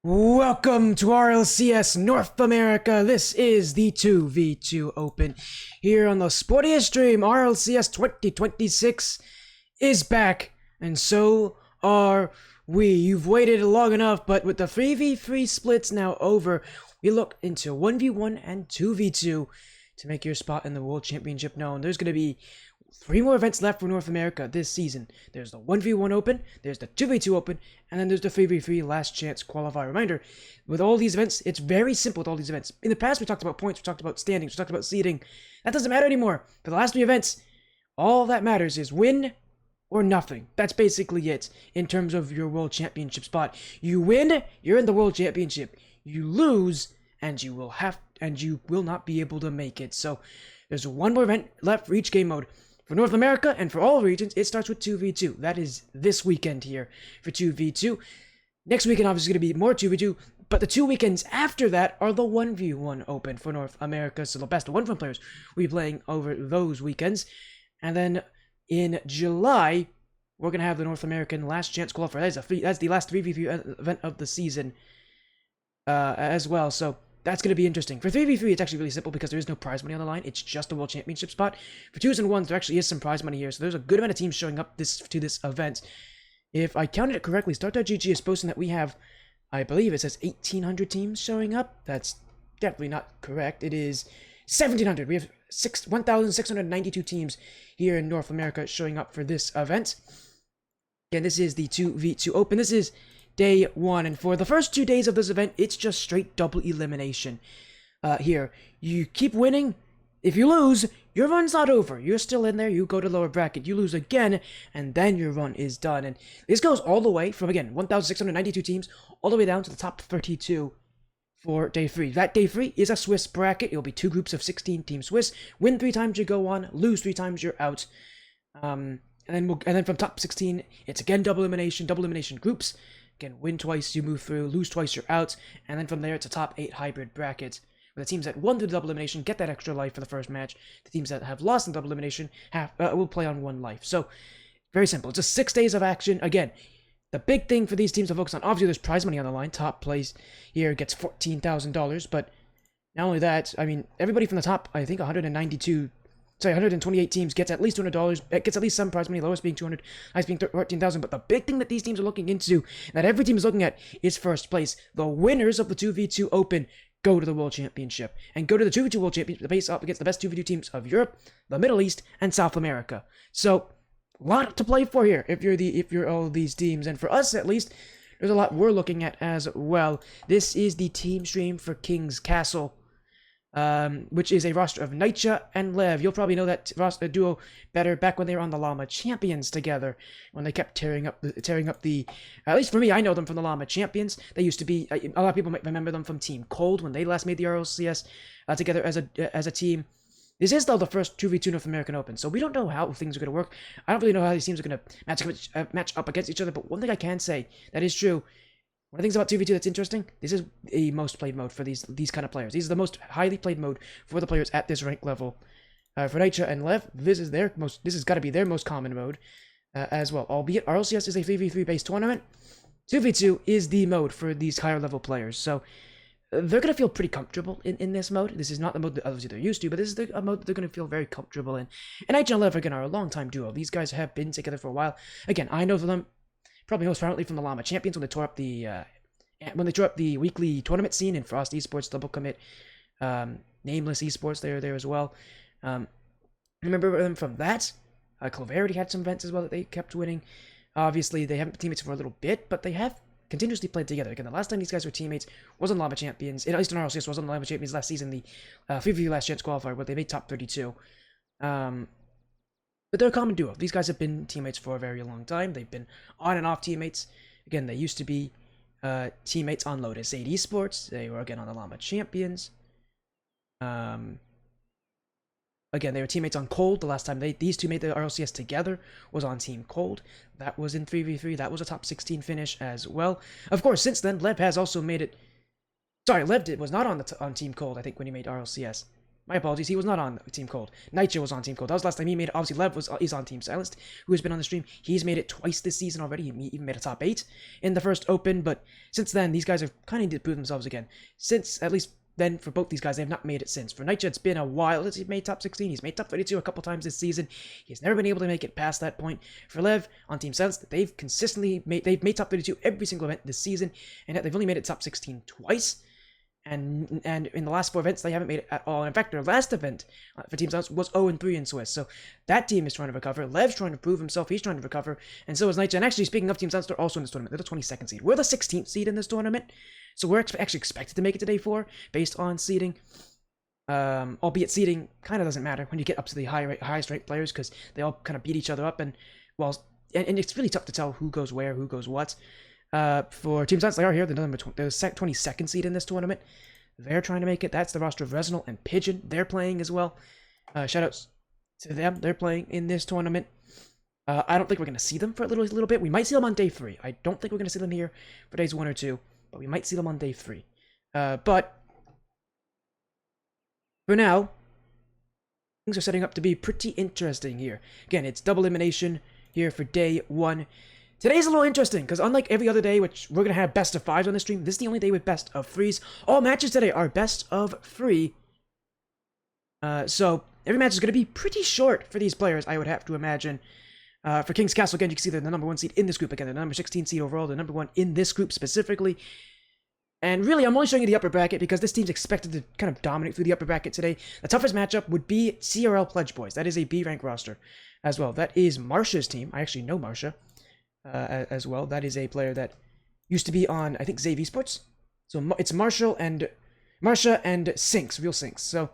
Welcome to RLCS North America. This is the 2v2 Open here on the sportiest stream. RLCS 2026 is back, and so are we. You've waited long enough, but with the 3v3 splits now over, we look into 1v1 and 2v2 to make your spot in the World Championship known. There's going to be 3 more events left for North America this season. There's the 1v1 Open, there's the 2v2 Open, and then there's the 3v3 Last Chance Qualifier. Reminder, with all these events, it's very simple with all these events. In the past, we talked about points, we talked about standings, we talked about seeding. That doesn't matter anymore. For the last 3 events, all that matters is win or nothing. That's basically it in terms of your World Championship spot. You win, you're in the World Championship. You lose, and you will not be able to make it. So there's 1 more event left for each game mode. For North America and for all regions, it starts with 2v2. That is this weekend here for 2v2. Next weekend, obviously, going to be more 2v2, but the 2 weekends after that are the 1v1 Open for North America. So the best of 1v1 players will be playing over those weekends. And then in July, we're going to have the North American Last Chance Qualifier. That's the last 3v3 event of the season as well. So that's going to be interesting. For 3v3, it's actually really simple because there is no prize money on the line. It's just a World Championship spot. For 2s and 1s, there actually is some prize money here. So there's a good amount of teams showing up to this event. If I counted it correctly, Start.gg is posting that we have, I believe it says 1,800 teams showing up. That's definitely not correct. It is 1,700. We have 1,692 teams here in North America showing up for this event. Again, this is the 2v2 Open. This is Day 1, and for the first 2 days of this event, it's just straight double elimination. Here, you keep winning. If you lose, your run's not over. You're still in there. You go to lower bracket. You lose again, and then your run is done. And this goes all the way from, again, 1,692 teams, all the way down to the top 32 for Day 3. That Day 3 is a Swiss bracket. It'll be 2 groups of 16 Team Swiss. Win 3 times, you go on. Lose 3 times, you're out. And then from top 16, it's again double elimination groups. Again, win twice, you move through, lose twice, you're out, and then from there, it's a top 8 hybrid bracket, where the teams that won through the double elimination get that extra life for the first match. The teams that have lost in double elimination will play on 1 life. So, very simple. It's just 6 days of action. Again, the big thing for these teams to focus on, obviously there's prize money on the line. Top place here gets $14,000, but not only that, I mean, everybody from the top, I think 192 sorry, 128 teams gets at least $200. It gets at least some prize money, lowest being 200, highest being 14,000. But the big thing that these teams are looking into, that every team is looking at, is first place. The winners of the 2v2 Open go to the World Championship and go to the 2v2 World Championship, face up against the best 2v2 teams of Europe, the Middle East, and South America. So, a lot to play for here if you're all of these teams, and for us at least, there's a lot we're looking at as well. This is the team stream for King's Castle, which is a roster of Nitya and Lev. You'll probably know that roster duo better back when they were on the Llama Champions together, when they kept tearing up the. At least for me, I know them from the Llama Champions. They used to be a lot of people might remember them from Team Cold when they last made the RLCS together as a team. This is, though, the first 2v2 North American Open, so we don't know how things are going to work. I don't really know how these teams are going to match up against each other, but one thing I can say that is true, one of the things about 2v2 that's interesting, this is a most played mode for these kind of players. These are the most highly played mode for the players at this rank level. For Nitya and Lev, this has got to be their most common mode as well. Albeit RLCS is a 3v3 based tournament, 2v2 is the mode for these higher level players, so they're going to feel pretty comfortable in this mode. This is not the mode that others they're used to, but this is a mode that they're going to feel very comfortable in. And Nitya and Lev, again, are a long-time duo. These guys have been together for a while. Again, I know them probably most prominently from the Llama Champions when they tore up the weekly tournament scene in Frost Esports, Double Commit, Nameless Esports. They were there as well. I remember them from that. Cloverity had some events as well that they kept winning. Obviously, they haven't been teammates for a little bit, but they have continuously played together. Again, the last time these guys were teammates was on Llama Champions, at least in RLCS, was on Llama Champions last season, the 3v3 Last Chance qualifier, where they made top 32. But they're a common duo. These guys have been teammates for a very long time. They've been on and off teammates. Again, they used to be teammates on Lotus 8 Esports. They were, again, on the Llama Champions. Again, they were teammates on Cold. The last time these two made the RLCS together was on Team Cold. That was in 3v3. That was a top 16 finish as well. Of course, since then, Lev has also made it. Sorry, Lev was not on Team Cold, I think, when he made RLCS. My apologies, he was not on Team Cold. Nitya was on Team Cold. That was the last time he made it. Obviously, Lev is on Team Silenced, who has been on the stream. He's made it twice this season already. He even made a top 8 in the first Open, but since then, these guys have kind of proved themselves again. Since, at least then, for both these guys, they have not made it since. For Nitya, it's been a while since he's made top 16. He's made top 32 a couple times this season. He's never been able to make it past that point. For Lev, on Team Silenced, they've consistently made top 32 every single event this season, and yet they've only made it top 16 twice. And in the last 4 events, they haven't made it at all. And in fact, their last event for Team Silenced was 0-3 in Swiss. So that team is trying to recover. Lev's trying to prove himself. He's trying to recover. And so is Nitya. And actually, speaking of Team Silenced, they're also in this tournament. They're the 22nd seed. We're the 16th seed in this tournament. So we're actually expected to make it to day 4 based on seeding. Albeit seeding kind of doesn't matter when you get up to the highest ranked players, because they all kind of beat each other up. And it's really tough to tell who goes where, who goes what. For Team Silenced, they are here. They're the 22nd seed in this tournament. They're trying to make it. That's the roster of Resonal and Pigeon. They're playing as well. Shoutouts to them. They're playing in this tournament. I don't think we're going to see them for a little bit. We might see them on day 3. I don't think we're going to see them here for days 1 or 2, but we might see them on day 3. But for now, things are setting up to be pretty interesting here. Again, it's double elimination here for day 1. Today's a little interesting, because unlike every other day, which we're going to have best of 5s on the stream, this is the only day with best of 3s. All matches today are best of 3. So every match is going to be pretty short for these players, I would have to imagine. For King's Castle, again, you can see they're the number 1 seed in this group. Again, they're the number 16 seed overall. They're number 1 in this group specifically. And really, I'm only showing you the upper bracket because this team's expected to kind of dominate through the upper bracket today. The toughest matchup would be CRL Pledge Boys. That is a B rank roster as well. That is Marsha's team. I actually know Marsha. As well. That is a player that used to be on, I think, Zave Esports. So it's Marsha and Sinks, real Sinks. So,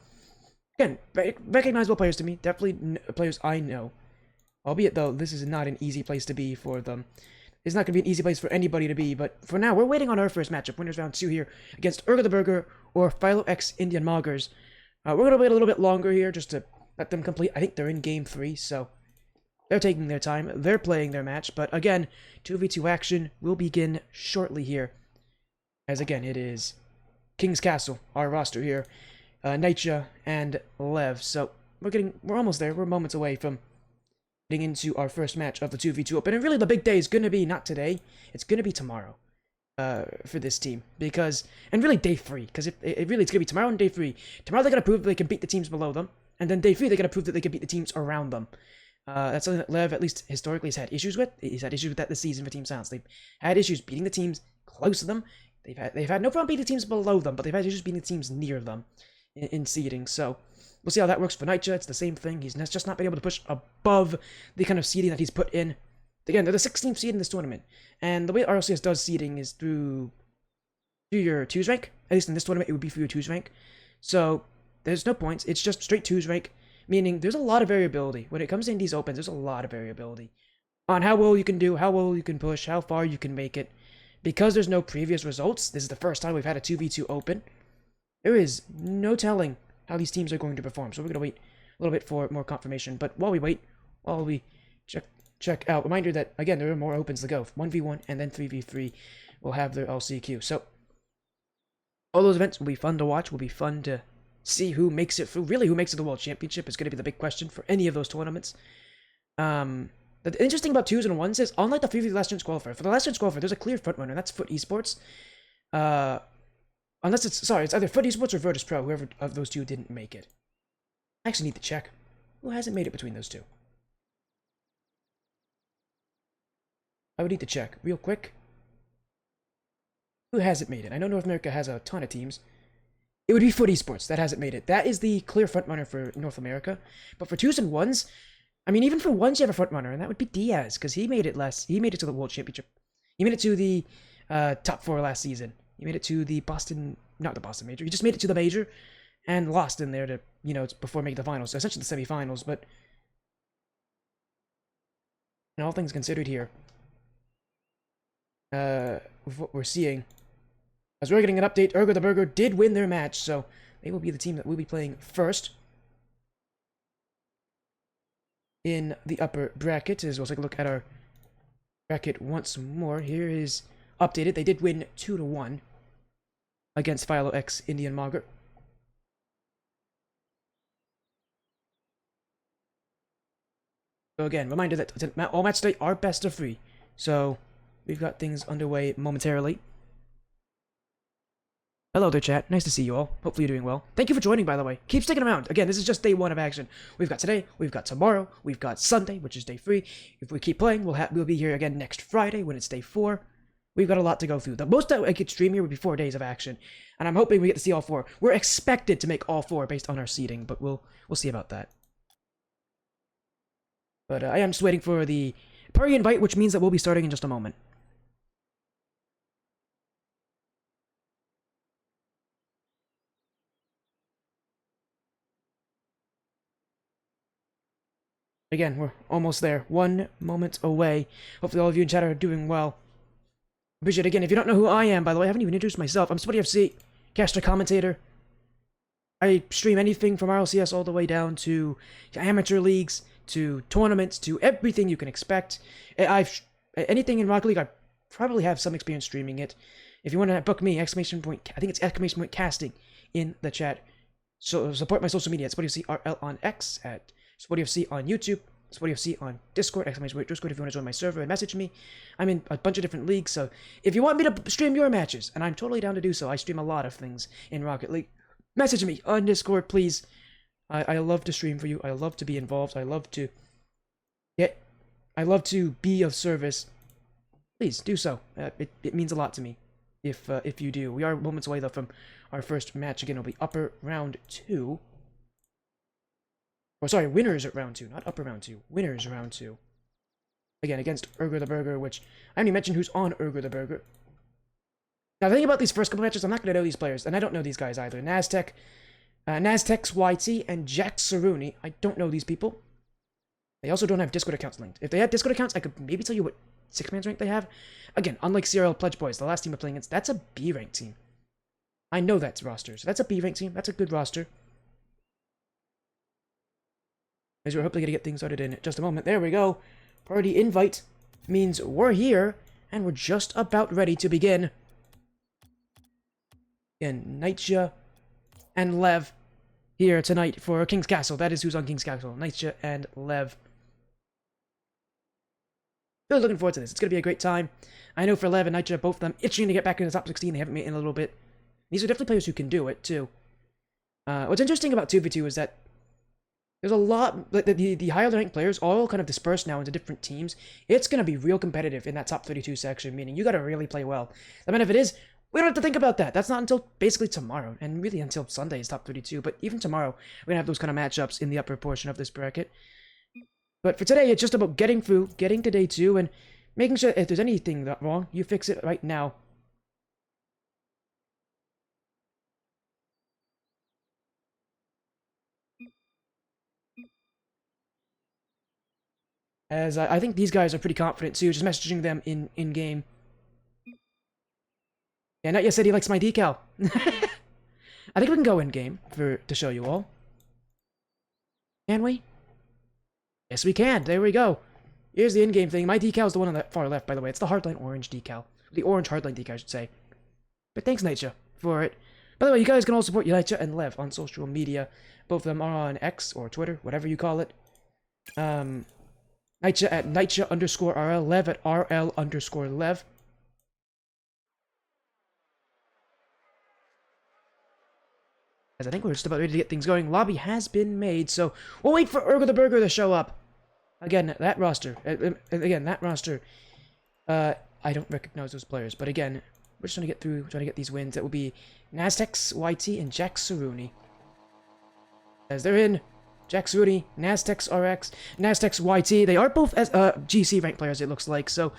again, recognizable players to me. Definitely players I know. Albeit, though, this is not an easy place to be for them. It's not going to be an easy place for anybody to be, but for now, we're waiting on our first matchup. Winners round 2 here against Urgertheburger or Philo X Indian Moggers. We're going to wait a little bit longer here just to let them complete. I think they're in game 3, so they're taking their time. They're playing their match. But again, 2v2 action will begin shortly here. As again, it is King's Castle, our roster here. Nitya and Lev. So we're almost there. We're moments away from getting into our first match of the 2v2 Open. And really the big day is going to be not today. It's going to be tomorrow for this team. And really day 3. Because it's going to be tomorrow and day 3. Tomorrow they're going to prove they can beat the teams below them. And then day 3, they gotta prove that they can beat the teams around them. That's something that Lev, at least historically, has had issues with. He's had issues with that this season for Team Silence. They've had issues beating the teams close to them. They've had no problem beating the teams below them, but they've had issues beating the teams near them in seeding. So we'll see how that works for Nightja. It's the same thing. He's just not been able to push above the kind of seeding that he's put in. Again, they're the 16th seed in this tournament, and the way RLCS does seeding is through your 2s rank. At least in this tournament, it would be for your 2s rank. So there's no points. It's just straight 2s rank, meaning there's a lot of variability. When it comes to these opens, there's a lot of variability on how well you can do, how well you can push, how far you can make it. Because there's no previous results, this is the first time we've had a 2v2 open, there is no telling how these teams are going to perform. So we're going to wait a little bit for more confirmation. But while we wait, while we check out, reminder that, again, there are more opens to go. 1v1 and then 3v3 will have their LCQ. So all those events will be fun to watch, will be fun to see who makes it through. Really, who makes it the World Championship is going to be the big question for any of those tournaments. The interesting about 2s and 1s is, unlike the 3v3 Last Chance Qualifier, for the Last Chance Qualifier, there's a clear frontrunner, and that's Foot Esports. Unless it's either Foot Esports or Virtus Pro, whoever of those two didn't make it. I actually need to check. Who hasn't made it between those two? I would need to check real quick. Who hasn't made it? I know North America has a ton of teams. It would be Foot Esports that hasn't made it. That is the clear frontrunner for North America. But for 2s and 1s, I mean, even for 1s you have a frontrunner, and that would be Diaz, because he made it to the World Championship. He made it to the top 4 last season. He made it to the not the Boston Major. He just made it to the Major and lost in there to, before making the finals. So essentially the semifinals, but in all things considered here, with what we're seeing, as we're getting an update, Urgertheburger did win their match, so they will be the team that will be playing first in the upper bracket. As we'll take a look at our bracket once more. Here is updated. They did win 2-1 against Philo X Indian Mogger. So again, reminder that all matches today are best of 3. So we've got things underway momentarily. Hello there, chat. Nice to see you all. Hopefully you're doing well. Thank you for joining, by the way. Keep sticking around. Again, this is just day 1 of action. We've got today, we've got tomorrow, we've got Sunday, which is day 3. If we keep playing, we'll be here again next Friday when it's day 4. We've got a lot to go through. The most that I could stream here would be 4 days of action, and I'm hoping we get to see all 4. We're expected to make all 4 based on our seeding, but we'll see about that. But I am just waiting for the party invite, which means that we'll be starting in just a moment. Again, we're almost there. 1 moment away. Hopefully all of you in chat are doing well. Appreciate it. Again, if you don't know who I am, by the way, I haven't even introduced myself. I'm Spotty FC, caster commentator. I stream anything from RLCS all the way down to amateur leagues, to tournaments, to everything you can expect. Anything in Rocket League, I probably have some experience streaming it. If you want to book me, I think it's ! Casting in the chat. So support my social media at SpottyFC on X, at SpottyFC on YouTube, SpottyFC on Discord, ! Discord if you want to join my server and message me. I'm in a bunch of different leagues, so if you want me to stream your matches, and I'm totally down to do so, I stream a lot of things in Rocket League, message me on Discord, please. I love to stream for you. I love to be involved. I love to be of service. Please do so. It means a lot to me if you do. We are moments away though from our first match. Again, it'll be upper round 2. Or sorry, winners at round 2, not upper round 2. Winners round 2. Again, against Urgertheburger, which I haven't even mentioned who's on Urgertheburger. Now, the thing about these first couple matches, I'm not going to know these players, and I don't know these guys either. Naztec's YT and Jack Saruni. I don't know these people. They also don't have Discord accounts linked. If they had Discord accounts, I could maybe tell you what 6-man's rank they have. Again, unlike CRL Pledge Boys, the last team we're playing against, that's a B rank team. I know that's roster, so that's a B rank team. That's a good roster. As we're hopefully going to get things started in just a moment. There we go. Party invite means we're here, and we're just about ready to begin. Again, Nightja and Lev here tonight for King's Castle. That is who's on King's Castle. Nightja and Lev. Really looking forward to this. It's going to be a great time. I know for Lev and Nightja, both of them itching to get back in the top 16. They haven't made it in a little bit. These are definitely players who can do it, too. What's interesting about 2v2 is that There's a lot, the higher ranked players all kind of dispersed now into different teams. It's going to be real competitive in that top 32 section, meaning you got to really play well. The benefit is, we don't have to think about that. That's not until basically tomorrow, and really until Sunday's top 32. But even tomorrow, we're going to have those kind of matchups in the upper portion of this bracket. But for today, it's just about getting through, getting to day 2, and making sure if there's anything wrong, you fix it right now. As I think these guys are pretty confident too, just messaging them in-game. Yeah, Not Yet said he likes my decal. I think we can go in-game to show you all. Can we? Yes, we can. There we go. Here's the in-game thing. My decal is the one on the far left, by the way. It's the Hardline Orange decal. The Orange Hardline decal, I should say. But thanks, Nitya, for it. By the way, you guys can all support Nitya and Lev on social media. Both of them are on X or Twitter, whatever you call it. Nitya at Nitya_RL, Lev at RL_Lev. As I think we're just about ready to get things going. Lobby has been made, so we'll wait for Urgertheburger to show up. Again, that roster. I don't recognize those players, but again, we're just trying to get through, trying to get these wins. That will be Naztex, YT, and Jack Saruni. As they're in, Jack Saruni, Naztex RX, Naztex YT. They are both as GC rank players, it looks like. So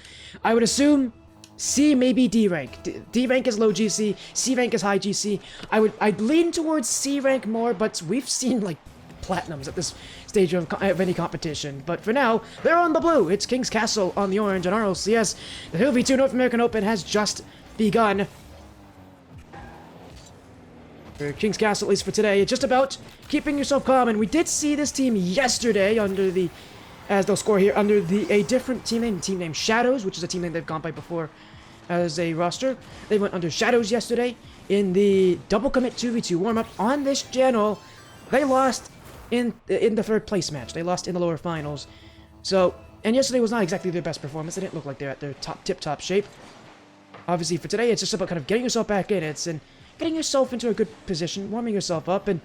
I would assume C, maybe D rank. D rank is low GC, C rank is high GC. I'd lean towards C rank more, but we've seen like platinums at this stage of any competition. But for now, they're on the blue. It's King's Castle on the orange on RLCS. The 2v2 North American Open has just begun. For King's Castle, at least for today, it's just about keeping yourself calm. And we did see this team yesterday under the, as they'll score here, under a different team named Shadows, which is a team name they've gone by before as a roster. They went under Shadows yesterday in the double commit 2v2 warm-up on this channel. They lost in the third place match. They lost in the lower finals. So, and yesterday was not exactly their best performance. They didn't look like they're at their tip-top shape. Obviously, for today, it's just about kind of getting yourself back in it and getting yourself into a good position, warming yourself up, and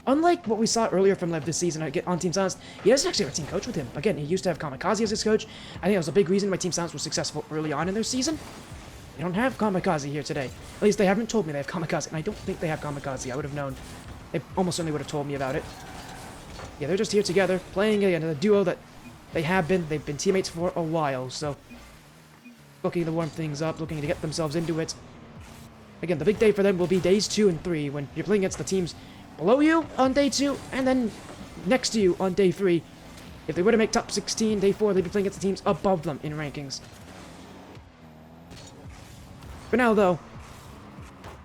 unlike what we saw earlier from Lev this season on Team Silence, he doesn't actually have a team coach with him. Again, he used to have Kamikaze as his coach. I think that was a big reason why Team Silence was successful early on in their season. They don't have Kamikaze here today. At least they haven't told me they have Kamikaze, and I don't think they have Kamikaze. I would have known. They almost certainly would have told me about it. Yeah, they're just here together, playing again, a duo that they've been teammates for a while, so looking to warm things up, looking to get themselves into it. Again, the big day for them will be days 2 and 3, when you're playing against the teams below you on day 2, and then next to you on day 3. If they were to make top 16, day 4, they'd be playing against the teams above them in rankings. For now, though,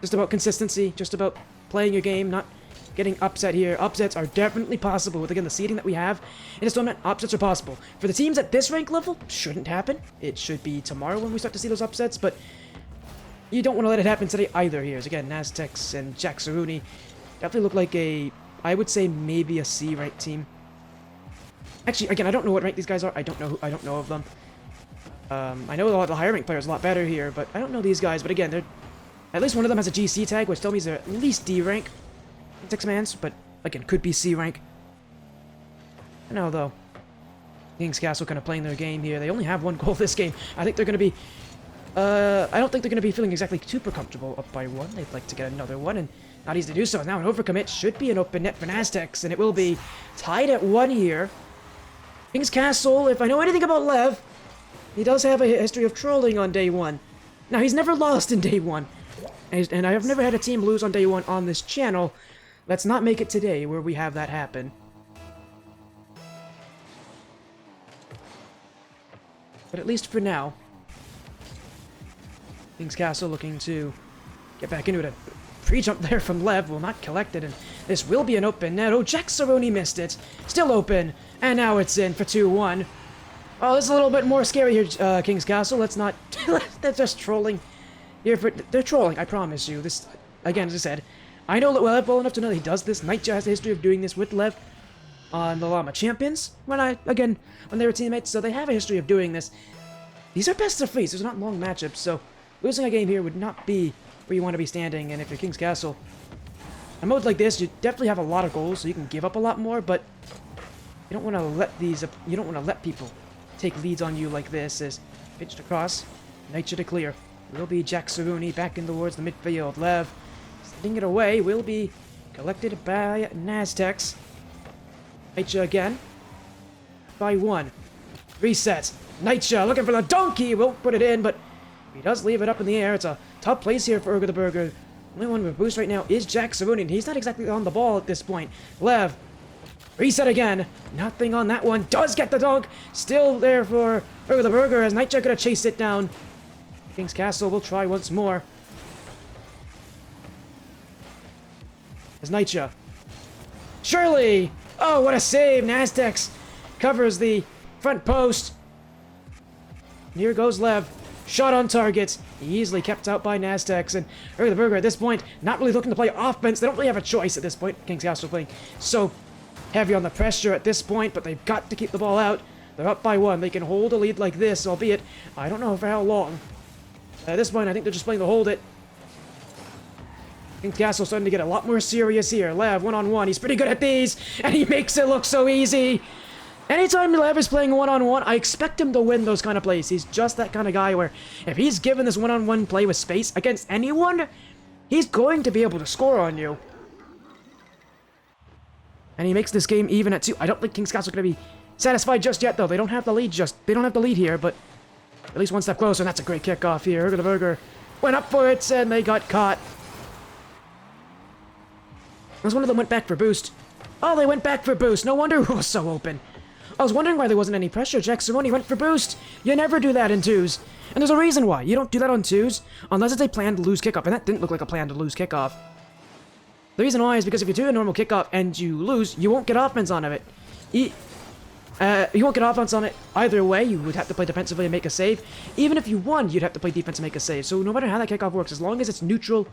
just about consistency, just about playing your game, not getting upset here. Upsets are definitely possible with, again, the seeding that we have in this tournament. Upsets are possible. For the teams at this rank level, shouldn't happen. It should be tomorrow when we start to see those upsets, but you don't want to let it happen today either here. As again, Naztex and Jack Saruni definitely look like I would say maybe a C rank team. Actually, again, I don't know what rank these guys are. I don't know of them. I know a lot of the higher rank players a lot better here, but I don't know these guys. But again, at least one of them has a GC tag, which tells me they're at least D rank. 6-mans, but again, could be C rank. No, though. King's Castle kind of playing their game here. They only have one goal this game. I think they're going to be I don't think they're going to be feeling exactly super comfortable up by 1. They'd like to get another one, and not easy to do so. Now an overcommit should be an open net for Naztex, and it will be tied at 1 here. King's Castle, if I know anything about Lev, he does have a history of trolling on day 1. Now, he's never lost in day 1, and I have never had a team lose on day 1 on this channel. Let's not make it today where we have that happen. But at least for now, King's Castle looking to get back into it. A pre-jump there from Lev will not collect it, and this will be an open net. Oh, Jack Saroni missed it. Still open, and now it's in for 2-1. Oh, this is a little bit more scary here, King's Castle. Let's not... They're just trolling. They're trolling, I promise you. This, again, as I said, I know Lev well enough to know that he does this. Nightja has a history of doing this with Lev on the Llama Champions when they were teammates, so they have a history of doing this. These are best of 3s. These are not long matchups, so losing a game here would not be where you want to be standing. And if you're King's Castle, a mode like this, you definitely have a lot of goals, so you can give up a lot more, but You don't want to let you don't want to let people take leads on you like this. As pitched across, NiGHA to clear. Will be Jack Saruni back in towards the midfield. Lev sending it away. Will be collected by Naztex. NiGHA again. By 1. Reset. NiGHA looking for the donkey. Won't put it in, but he does leave it up in the air. It's a tough place here for Urgertheburger. Only one with a boost right now is Jack Saruni, and he's not exactly on the ball at this point. Lev. Reset again. Nothing on that one. Does get the dunk. Still there for Urgertheburger as NiGHA gonna chase it down. King's Castle will try once more. As NiGHA. Surely! Oh, what a save! Naztex covers the front post. And here goes Lev. Shot on target. Easily kept out by Naztex. And Urgertheburger at this point, not really looking to play offense. They don't really have a choice at this point. King's Castle playing so heavy on the pressure at this point, but they've got to keep the ball out. They're up by 1. They can hold a lead like this, albeit I don't know for how long. At this point, I think they're just playing to hold it. King's Castle starting to get a lot more serious here. Lev, one-on-one. He's pretty good at these, and he makes it look so easy. Anytime Lev is playing one-on-one, I expect him to win those kind of plays. He's just that kind of guy where if he's given this one-on-one play with space against anyone, he's going to be able to score on you. And he makes this game even at 2. I don't think King's Castle is going to be satisfied just yet, though. They don't have the lead here, but at least one step closer, and that's a great kickoff here. Urgertheburger went up for it, and they got caught. As one of them went back for boost. Oh, they went back for boost. No wonder it was so open. I was wondering why there wasn't any pressure. Jack Saruni went for boost. You never do that in 2s. And there's a reason why. You don't do that on 2s unless it's a planned lose kickoff, and that didn't look like a planned lose kickoff. The reason why is because if you do a normal kickoff and you lose, you won't get offense on it. You won't get offense on it either way. You would have to play defensively and make a save. Even if you won, you'd have to play defense and make a save. So no matter how that kickoff works, as long as it's neutral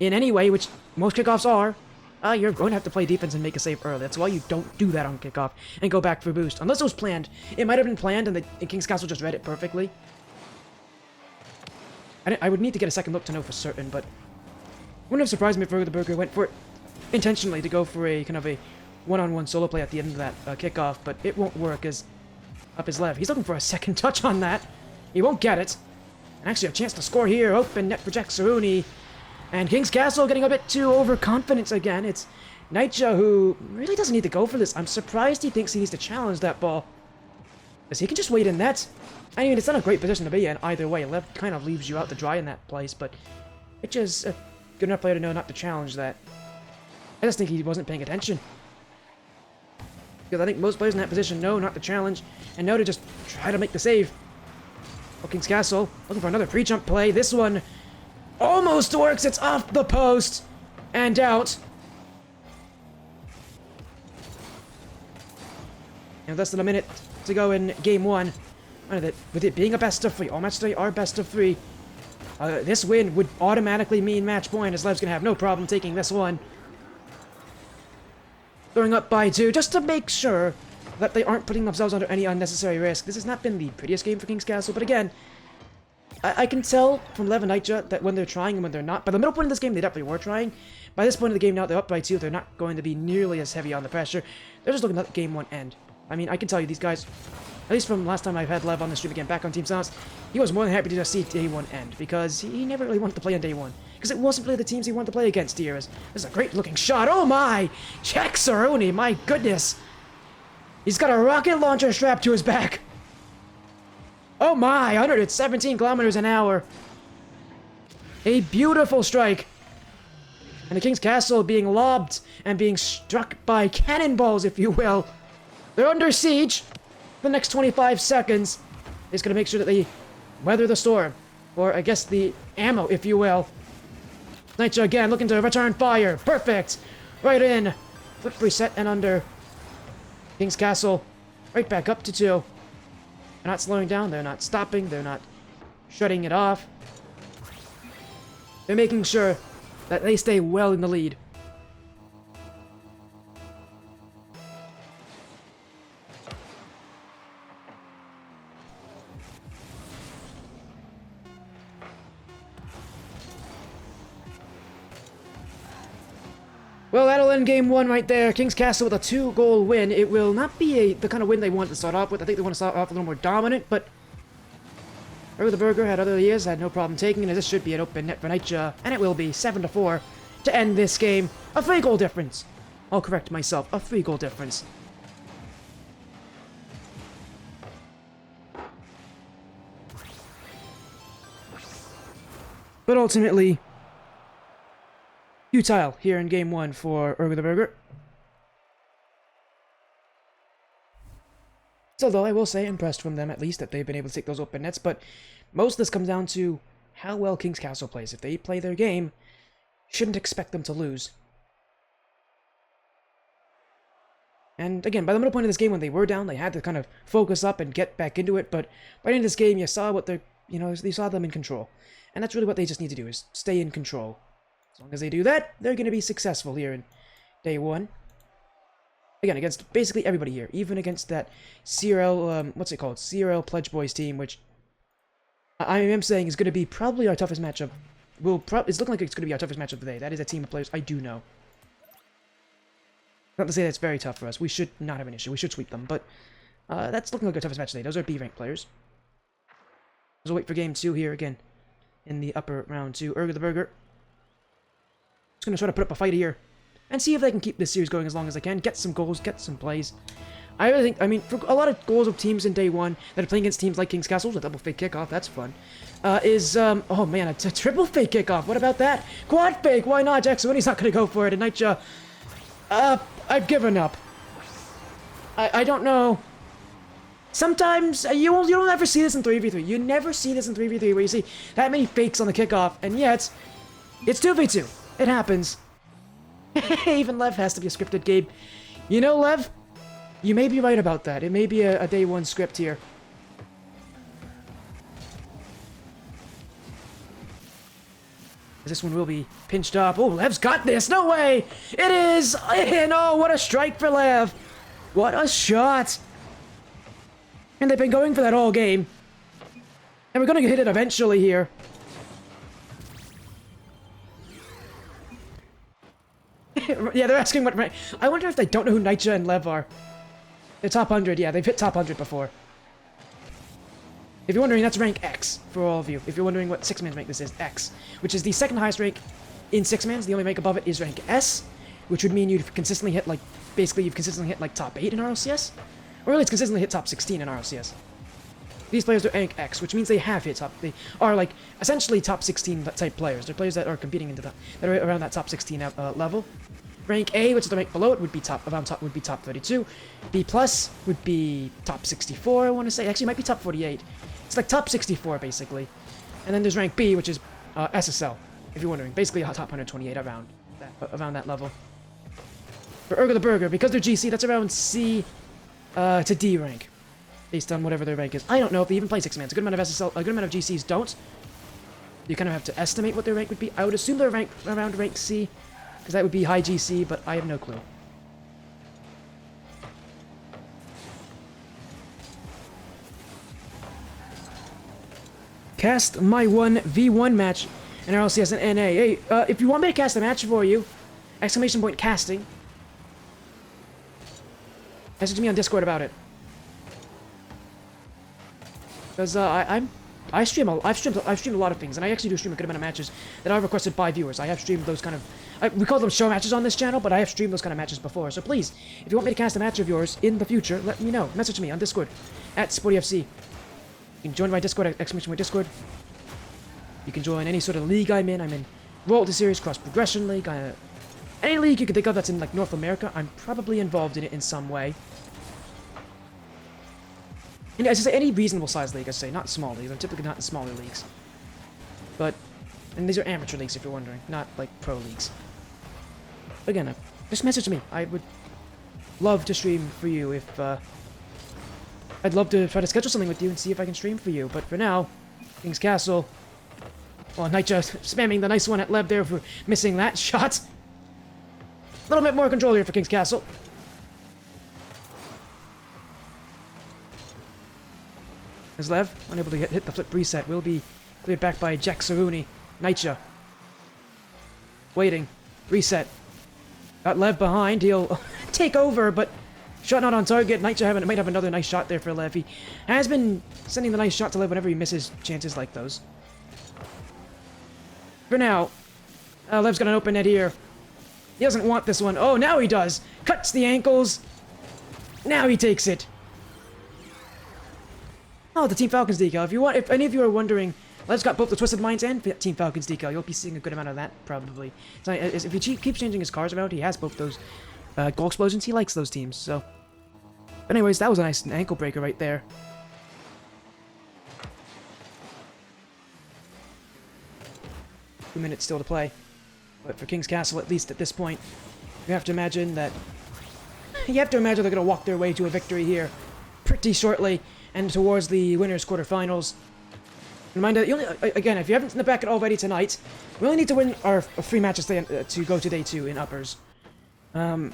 in any way, which most kickoffs are, you're going to have to play defense and make a save early. That's why you don't do that on kickoff and go back for boost. Unless it was planned. It might have been planned and King's Castle just read it perfectly. I would need to get a second look to know for certain, but wouldn't have surprised me if Urgertheburger went for it intentionally to go for a kind of a one-on-one solo play at the end of that kickoff, but it won't work as up his left. He's looking for a second touch on that. He won't get it. And actually a chance to score here. Open net for Jack Saruni. And King's Castle getting a bit too overconfident again. It's NiGHA who really doesn't need to go for this. I'm surprised he thinks he needs to challenge that ball, because he can just wait in net. I mean, it's not a great position to be in either way. Left kind of leaves you out to dry in that place, but it's just a good enough player to know not to challenge that. I just think he wasn't paying attention, because I think most players in that position know not to challenge and know to just try to make the save. Oh, King's Castle looking for another pre-jump play. This one almost works. It's off the post and out. And less than a minute to go in game 1. With it being a best of 3, all matches today are best of 3. This win would automatically mean match point, as Lev's gonna have no problem taking this one. Throwing up by 2, just to make sure that they aren't putting themselves under any unnecessary risk. This has not been the prettiest game for King's Castle, but again, I can tell from Lev and NiGHA that when they're trying and when they're not. By the middle point of this game, they definitely were trying. By this point of the game now, they're up by 2. They're not going to be nearly as heavy on the pressure. They're just looking at game 1 end. I mean, I can tell you, these guys, at least from last time I've had Lev on the stream again, back on Team Silence, he was more than happy to just see day 1 end, because he never really wanted to play on day 1. Because it wasn't really the teams he wanted to play against here. This is a great looking shot. Oh my! Jack Saruni, my goodness! He's got a rocket launcher strapped to his back. Oh my, 117 kilometers an hour. A beautiful strike. And the King's Castle being lobbed and being struck by cannonballs, if you will. They're under siege. The next 25 seconds is going to make sure that they weather the storm. Or, I guess, the ammo, if you will. NiGHA again looking to return fire. Perfect. Right in. Flip reset and under. King's Castle right back up to 2. They're not slowing down. They're not stopping. They're not shutting it off. They're making sure that they stay well in the lead. Well, that'll end game 1 right there. King's Castle with a 2-goal win. It will not be the kind of win they want to start off with. I think they want to start off a little more dominant, but Urgertheburger had other years, had no problem taking it. This should be an open net for Nightja, and it will be 7-4 to end this game. A 3-goal difference. I'll correct myself. A 3-goal difference. But ultimately, futile here in game 1 for Urgertheburger. So, though, I will say impressed from them at least that they've been able to take those open nets, but most of this comes down to how well King's Castle plays. If they play their game, shouldn't expect them to lose. And again, by the middle point of this game, when they were down, they had to kind of focus up and get back into it, but by the end of this game, you saw what they're, you saw them in control. And that's really what they just need to do, is stay in control. As long as they do that, they're going to be successful here in day 1. Again, against basically everybody here, even against that CRL, what's it called? CRL Pledge Boys team, which I am saying is going to be probably our toughest matchup. It's looking like it's going to be our toughest matchup of the day. That is a team of players I do know. Not to say that's very tough for us. We should not have an issue. We should sweep them, but that's looking like our toughest match today. Those are B-ranked players. So we'll wait for game 2 here again in the upper round 2. Urgertheburger. Just going to try to put up a fight here and see if they can keep this series going as long as they can. Get some goals, get some plays. I really think, I mean, for a lot of goals of teams in day 1 that are playing against teams like King's Castle, a double fake kickoff, that's fun, oh man, a triple fake kickoff. What about that? Quad fake, why not? Jacksoni's not going to go for it, and Nightja, I've given up. I don't know. Sometimes, you don't ever see this in 3v3. You never see this in 3v3 where you see that many fakes on the kickoff, and yet, it's 2v2. It happens. Even Lev has to be a scripted game. You know, Lev, you may be right about that. It may be a day 1 script here. This one will be pinched up. Oh, Lev's got this. No way. It is. And oh, what a strike for Lev. What a shot. And they've been going for that all game. And we're going to hit it eventually here. Yeah, they're asking what rank. I wonder if they don't know who Nightja and Lev are. They're top 100. Yeah, they've hit top 100 before. If you're wondering, that's rank X for all of you. If you're wondering what 6-man's rank this is, X, which is the second highest rank in 6-man's. The only rank above it is rank S, which would mean you've consistently hit, like, basically you've consistently hit, like, top 8 in RLCS. Or really, it's consistently hit top 16 in RLCS. These players are rank X, which means they have hit top, they are, like, essentially top 16 type players. They're players that are competing into that are around that top 16 level. Rank A, which is the rank below it, would be top 32. B plus would be top 64, I want to say. Actually, it might be top 48. It's like top 64, basically. And then there's rank B, which is SSL, if you're wondering. Basically, a top 128 around that level. For Urgertheburger, because they're GC, that's around C to D rank, based on whatever their rank is. I don't know if they even play 6-man. A good amount of SSL, a good amount of GCs don't. You kind of have to estimate what their rank would be. I would assume they're ranked around rank C, because that would be high GC, but I have no clue. Cast my 1v1 match in RLCS and NA. Hey, if you want me to cast a match for you, exclamation point casting. Message me on Discord about it. Because I've streamed a lot of things, and I actually do stream a good amount of matches that are requested by viewers. I have streamed those kind of, we call them show matches on this channel, but I have streamed those kind of matches before. So please, if you want me to cast a match of yours in the future, let me know. Message me on Discord at SportyFC. You can join my Discord at exclamation point Discord. You can join any sort of league I'm in. I'm in Royalty Series, Cross Progression League. Any league you can think of that's in like North America, I'm probably involved in it in some way. And as I say, any reasonable sized league, I say, not small leagues. I'm typically not in smaller leagues. But, and these are amateur leagues if you're wondering, not like pro leagues. Again, just message me. I would love to stream for you if, I'd love to try to schedule something with you and see if I can stream for you. But for now, King's Castle. Well, Nightja spamming the nice one at Lev there for missing that shot. A little bit more control here for King's Castle. As Lev, unable to hit the flip reset, will be cleared back by Jacksoni. Nightja. Waiting. Reset. Got Lev behind. He'll take over, but shot not on target. Nitro might have another nice shot there for Lev. He has been sending the nice shot to Lev whenever he misses chances like those. For now, Lev's got an open net here. He doesn't want this one. Oh, now he does. Cuts the ankles. Now he takes it. Oh, the Team Falcons decal. If any of you are wondering, Lev's got both the Twisted Minds and Team Falcons decal. You'll be seeing a good amount of that, probably. So, if he keeps changing his cars around, he has both those goal explosions. He likes those teams, so. But anyways, that was a nice ankle breaker right there. Minutes still to play. But for King's Castle, at least at this point, you have to imagine they're going to walk their way to a victory here pretty shortly and towards the winners' quarterfinals. Remind that, again, if you haven't seen the bracket already tonight, we only need to win our 3 matches to go to day 2 in uppers. So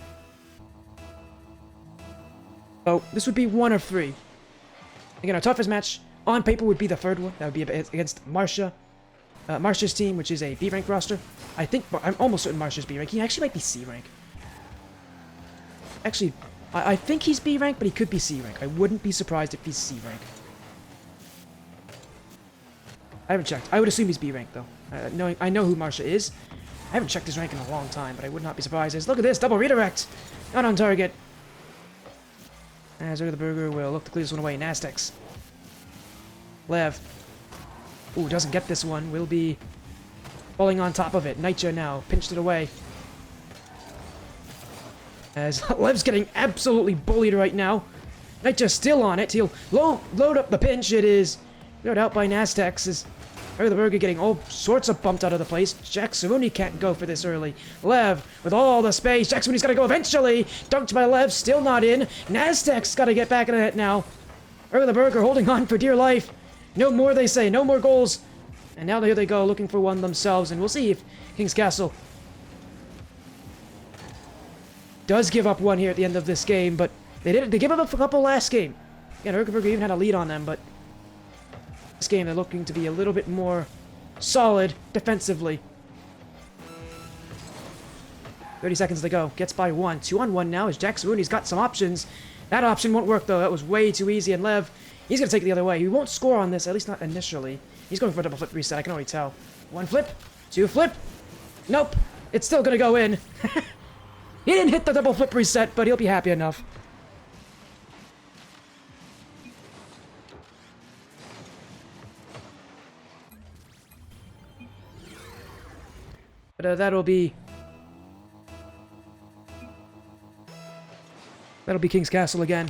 this would be 1 of 3. Again, our toughest match on paper would be the 3rd one. That would be against Marcia. Marcia's team, which is a B rank roster. I'm almost certain Marcia's B rank. He actually might be C rank. Actually, I think he's B rank, but he could be C rank. I wouldn't be surprised if he's C rank. I haven't checked. I would assume he's B rank though. I know who Marcia is. I haven't checked his rank in a long time, but I would not be surprised. Look at this double redirect, not on target. As Urgertheburger will look to clear this one away. Nastex. Lev. Ooh, doesn't get this one. Will be falling on top of it. Nitro now pinched it away. As Lev's getting absolutely bullied right now. Nitro's still on it. He'll load up the pinch. It is cleared out by Nastex. As Urgertheburger getting all sorts of bumped out of the place. Jack Saruni can't go for this early. Lev with all the space. Jack Saruni's got to go eventually. Dunked by Lev. Still not in. Nastex got to get back in the net now. Urgertheburger holding on for dear life. No more, they say. No more goals. And now here they go, looking for one themselves. And we'll see if King's Castle does give up one here at the end of this game. But they didn't. They gave up a couple last game. Again, Urgertheburger even had a lead on them. But this game, they're looking to be a little bit more solid defensively. 30 seconds to go. Gets by 1. 2-on-1 now as Jack Saruni's got some options. That option won't work, though. That was way too easy. And Lev, he's going to take it the other way. He won't score on this, at least not initially. He's going for a double flip reset, I can already tell. 1 flip, 2 flip. Nope. It's still going to go in. He didn't hit the double flip reset, but he'll be happy enough. But that'll be King's Castle again.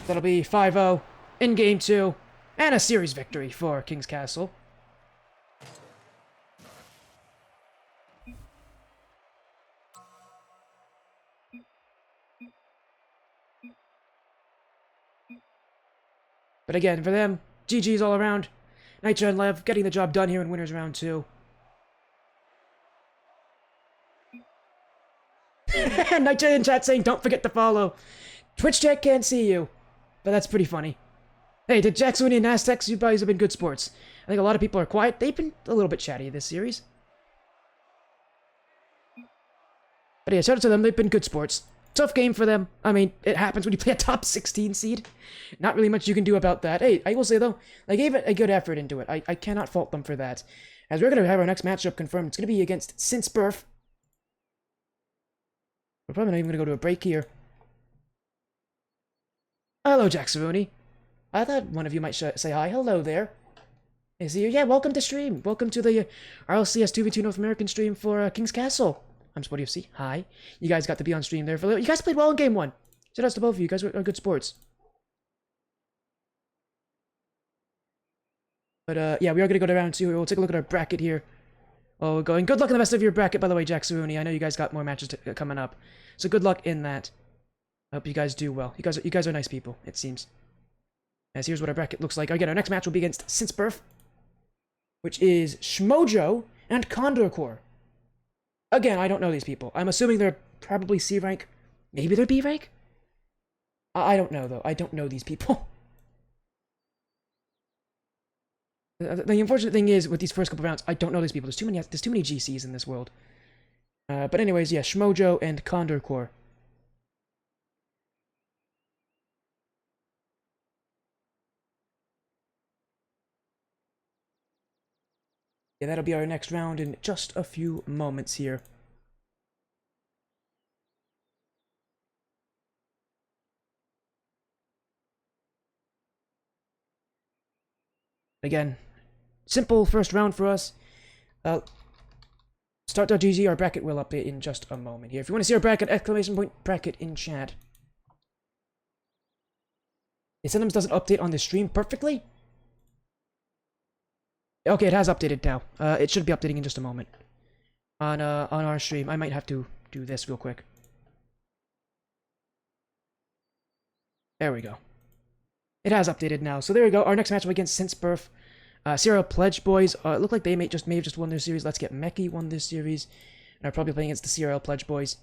That'll be 5-0 in Game 2, and a series victory for King's Castle. But again, for them, GG's all around. Nitro and Lev getting the job done here in Winners Round 2. Nitro in chat saying, don't forget to follow. Twitch chat can't see you. But that's pretty funny. Hey, did Jack Sweeney and Nastex, you guys have been good sports. I think a lot of people are quiet. They've been a little bit chatty this series. But yeah, shout out to them. They've been good sports. Tough game for them. I mean, it happens when you play a top 16 seed. Not really much you can do about that. Hey, I will say, though, they gave it a good effort into it. I cannot fault them for that. As we're going to have our next matchup confirmed, it's going to be against BIRF. We're probably not even going to go to a break here. Hello, Jack Saruni. I thought one of you might say hi. Hello there. Is he here? Yeah, welcome to stream. Welcome to the RLCS 2v2 North American stream for King's Castle. I'm Sporty FC. Hi. You guys got to be on stream there for a little. You guys played well in Game 1. Shout out to both of you. You guys are good sports. But yeah, we are going to go to round 2. We'll take a look at our bracket here. Oh, we're going. Good luck in the rest of your bracket, by the way, Jack Saruni. I know you guys got more matches coming up. So good luck in that. I hope you guys do well. You guys are nice people, it seems. As here's what our bracket looks like. Again, our next match will be against BIRF, which is Shmojo and Condor Corps. Again, I don't know these people. I'm assuming they're probably C rank. Maybe they're B rank? I don't know, though. I don't know these people. The unfortunate thing is, with these first couple rounds, I don't know these people. There's too many GCs in this world. But anyways, yeah, Shmojo and Condor Core. Yeah, that'll be our next round in just a few moments here. Again, simple first round for us. Start.gg, our bracket will update in just a moment here. If you want to see our bracket, exclamation point bracket in chat. It sometimes doesn't update on the stream perfectly. Okay, it has updated now. It should be updating in just a moment. On our stream. I might have to do this real quick. There we go. It has updated now. So there we go. Our next matchup against Since BIRF. Serial Pledge Boys. It looked like they may have just won their series. Let's Get Meki won this series. And are probably playing against the Serial Pledge Boys.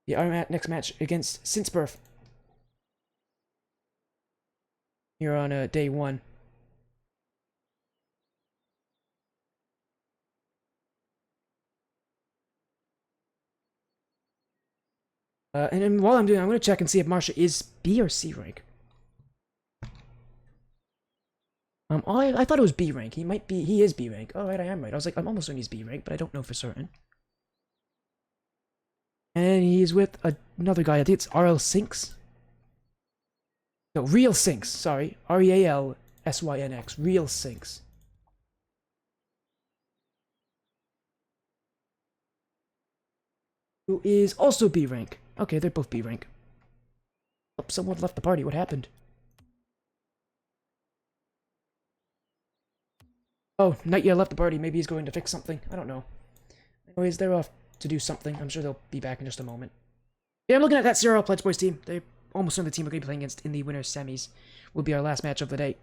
Yeah, our next match against Since BIRF. Here on day 1. And then while I'm doing, I'm going to check and see if Marsha is B or C rank. I thought it was B rank. He is B rank. Oh, right, I am right. I was like, I'm almost certain he's B rank, but I don't know for certain. And he's with another guy. I think it's RLCS. No, Real Syncs. Sorry, REALSYNX. Real Syncs. Who is also B rank. Okay, they're both B rank. Oh, someone left the party. What happened? Oh, Nightya left the party. Maybe he's going to fix something. I don't know. Anyways, they're off to do something. I'm sure they'll be back in just a moment. Yeah, I'm looking at that Serial Pledge Boys team. They're almost certainly the team we're going to be playing against in the winner's semis. Will be our last match of the day.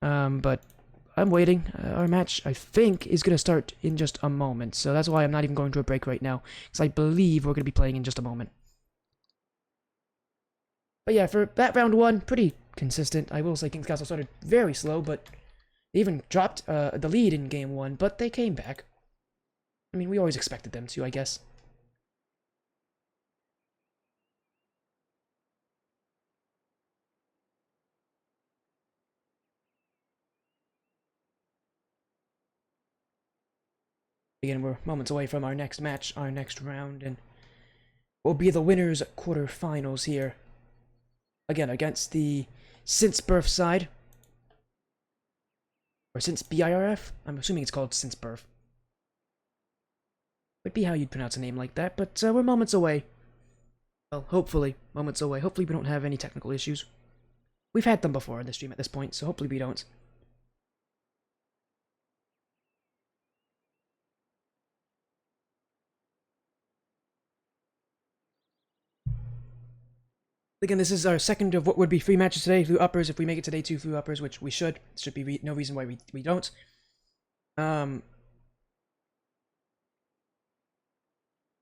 But I'm waiting. Our match, I think, is going to start in just a moment. So that's why I'm not even going to a break right now. Because I believe we're going to be playing in just a moment. But yeah, for that round 1, pretty consistent. I will say King's Castle started very slow, but they even dropped the lead in game 1, but they came back. I mean, we always expected them to, I guess. Again, we're moments away from our next match, our next round, and we'll be the winners quarterfinals here. Again, against the Since BIRF side. Or Since BIRF? I'm assuming it's called Since BIRF. Would be how you'd pronounce a name like that, but we're moments away. Well, hopefully, moments away. Hopefully we don't have any technical issues. We've had them before on the stream at this point, so hopefully we don't. Again, this is our second of what would be 3 matches today through uppers. If we make it today 2 through uppers, which we should. There should be no reason why we don't.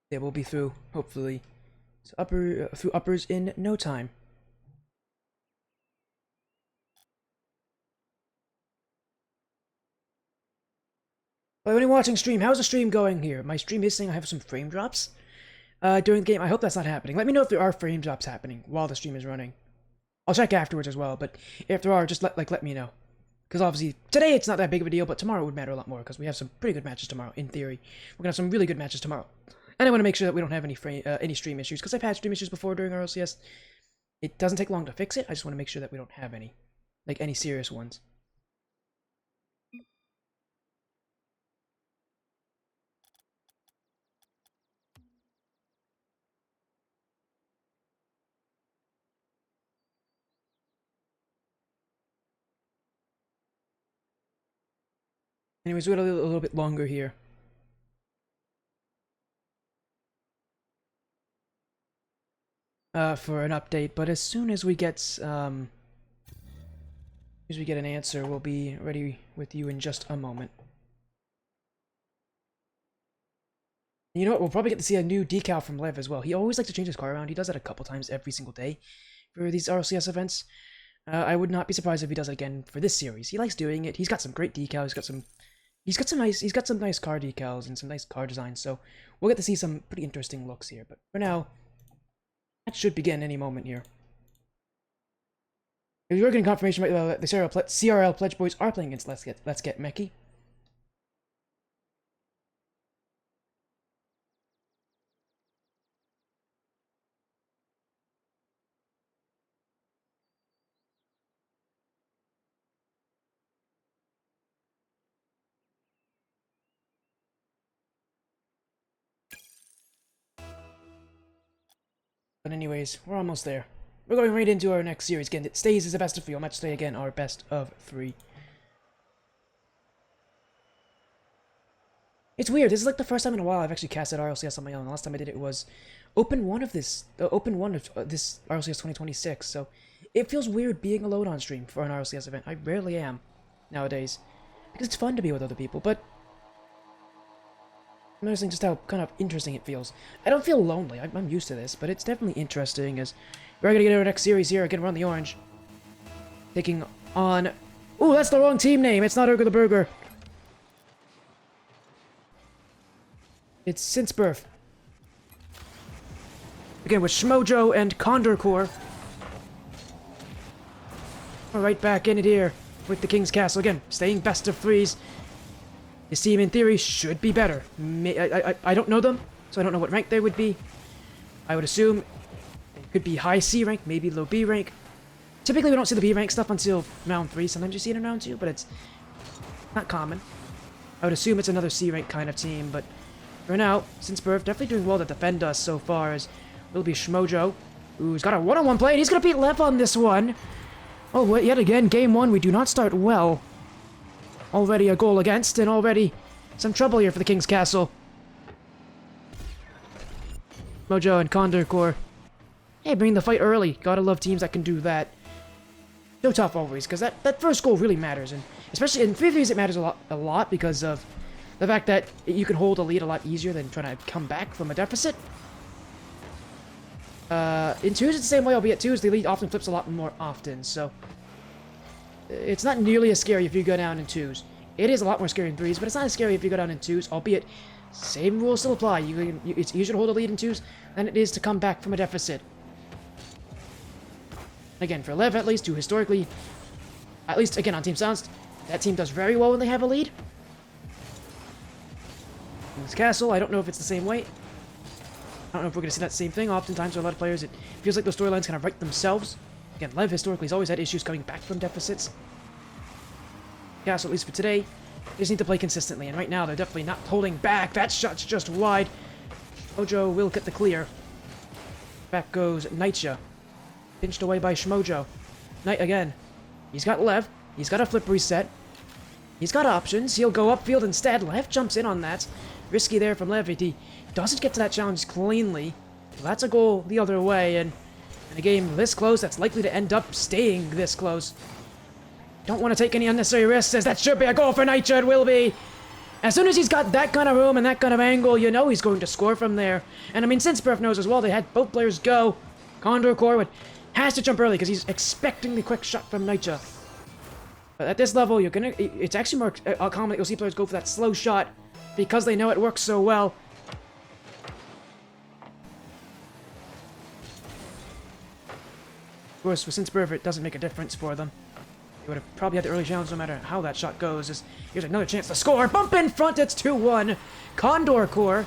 They will be through, hopefully, through uppers in no time. But when you're watching stream, how's the stream going here? My stream is saying I have some frame drops during the game. I hope that's not happening. Let me know if there are frame drops happening while the stream is running. I'll check afterwards as well, but if there are, just let me know. Because obviously, today it's not that big of a deal, but tomorrow would matter a lot more, because we have some pretty good matches tomorrow, in theory. We're going to have some really good matches tomorrow. And I want to make sure that we don't have any stream issues, because I've had stream issues before during RLCS. It doesn't take long to fix it, I just want to make sure that we don't have any. Like, any serious ones. Anyways, we got a little bit longer here. For an update, but as soon as we get, As we get an answer, we'll be ready with you in just a moment. You know what? We'll probably get to see a new decal from Lev as well. He always likes to change his car around. He does that a couple times every single day for these RLCS events. I would not be surprised if he does it again for this series. He likes doing it. He's got some great decals. He's got some nice car decals and some nice car designs. So we'll get to see some pretty interesting looks here. But for now, that should begin any moment here. If you're getting confirmation, the CRL Pledge Boys are playing against Let's Get Mechie. But anyways, we're almost there. We're going right into our next series. Again, it stays as a best of 3. Our match today, again, our best of 3. It's weird. This is like the first time in a while I've actually casted RLCS on my own. The last time I did it was Open 1 of this RLCS 2026. So it feels weird being alone on stream for an RLCS event. I rarely am nowadays because it's fun to be with other people, but I'm noticing just how kind of interesting it feels. I don't feel lonely. I'm used to this, but it's definitely interesting as we're going to get our next series here. Again, we're on the orange. Taking on... Ooh, that's the wrong team name. It's not Urgertheburger. It's since birth. Again, with Shmojo and Condorcore. We're right back in it here with the King's Castle. Again, staying best of 3s. This team, in theory, should be better. I don't know them, so I don't know what rank they would be. I would assume it could be high C rank, maybe low B rank. Typically, we don't see the B rank stuff until round 3. Sometimes you see it in round 2, but it's not common. I would assume it's another C rank kind of team, but for now, since birth, definitely doing well to defend us so far as will be Shmojo, who's got a one-on-one play, and he's going to beat Lev on this one. Oh, yet again, game 1, we do not start well. Already a goal against, and already some trouble here for the King's Castle. Mojo and Condorcore. Hey, bring the fight early. Gotta love teams that can do that. So tough always, because that first goal really matters, and especially in 3-3s it matters a lot because of the fact that you can hold a lead a lot easier than trying to come back from a deficit. In 2s it's the same way, albeit 2s the lead often flips a lot more often, so it's not nearly as scary if you go down in 2s. It is a lot more scary in 3s, but it's not as scary if you go down in 2s, albeit same rules still apply. It's easier to hold a lead in 2s than it is to come back from a deficit. Again, for Lev at least, who historically, at least again on Team Sounds, that team does very well when they have a lead. In this castle, I don't know if it's the same way. I don't know if we're going to see that same thing. Oftentimes for a lot of players, it feels like those storylines kind of write themselves. Again, Lev historically has always had issues coming back from deficits. Castle, at least for today, they just need to play consistently, and right now they're definitely not holding back. That shot's just wide. Mojo will get the clear. Back goes Nightja. Pinched away by Shmojo. Knight again. He's got Lev. He's got a flip reset. He's got options. He'll go upfield instead. Lev jumps in on that. Risky there from Lev. He doesn't get to that challenge cleanly. That's a goal the other way, and in a game this close, that's likely to end up staying this close. Don't want to take any unnecessary risks, as that should be a goal for Nightja. It will be. As soon as he's got that kind of room and that kind of angle, you know he's going to score from there. And I mean, since Birf knows as well, they had both players go. Condorcore has to jump early because he's expecting the quick shot from Nightja. But at this level, it's actually more common that you'll see players go for that slow shot because they know it works so well. Of course, for since Birf, it doesn't make a difference for them. They would have probably had the early challenge no matter how that shot goes. Here's another chance to score. Bump in front, it's 2-1. Condorcore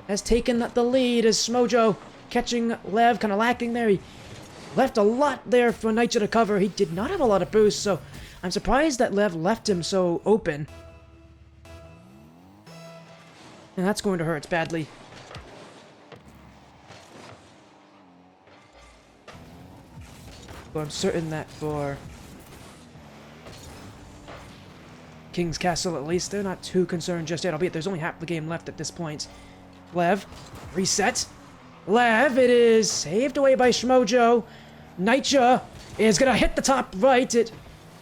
has taken the lead as Shmojo catching Lev, kind of lacking there. He left a lot there for Nightja to cover. He did not have a lot of boost, so I'm surprised that Lev left him so open. And that's going to hurt badly. But I'm certain that for King's Castle at least, they're not too concerned just yet, albeit there's only half the game left at this point. Lev, reset. Lev, it is saved away by Shmojo. Nightja is gonna hit the top right. It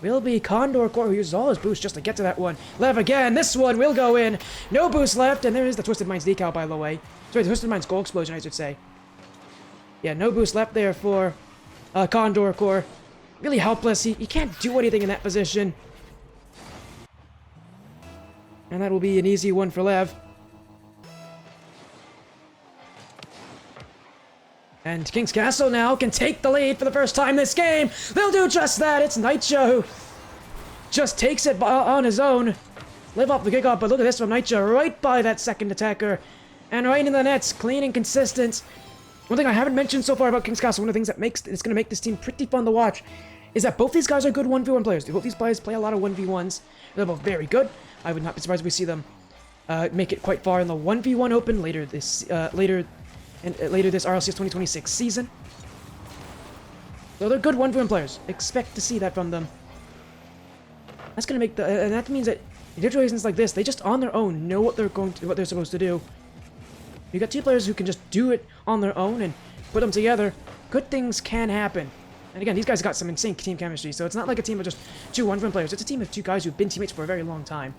will be Condor Core who uses all his boost just to get to that one. Lev again. This one will go in. No boost left, and there is the Twisted Minds decal, by the way. Sorry, the Twisted Minds goal explosion, I should say. Yeah, no boost left there for Condor Core. Really helpless. He can't do anything in that position. And that will be an easy one for Lev. And King's Castle now can take the lead for the first time this game. They'll do just that. It's Nightja who just takes it on his own. Live off the kickoff, but look at this from Nightja, right by that second attacker. And right in the nets, clean and consistent. One thing I haven't mentioned so far about King's Castle, one of the things that it's going to make this team pretty fun to watch, is that both these guys are good 1v1 players. Both these players play a lot of 1v1s. They're both very good. I would not be surprised if we see them make it quite far in the 1v1 open later this later this RLCS 2026 season. So they're good 1v1 players. Expect to see that from them. That's gonna make and that means that in situations like this, they just on their own know what they're supposed to do. You got two players who can just do it on their own and put them together. Good things can happen. And again, these guys got some insane team chemistry, so it's not like a team of just two 1v1 players. It's a team of two guys who've been teammates for a very long time.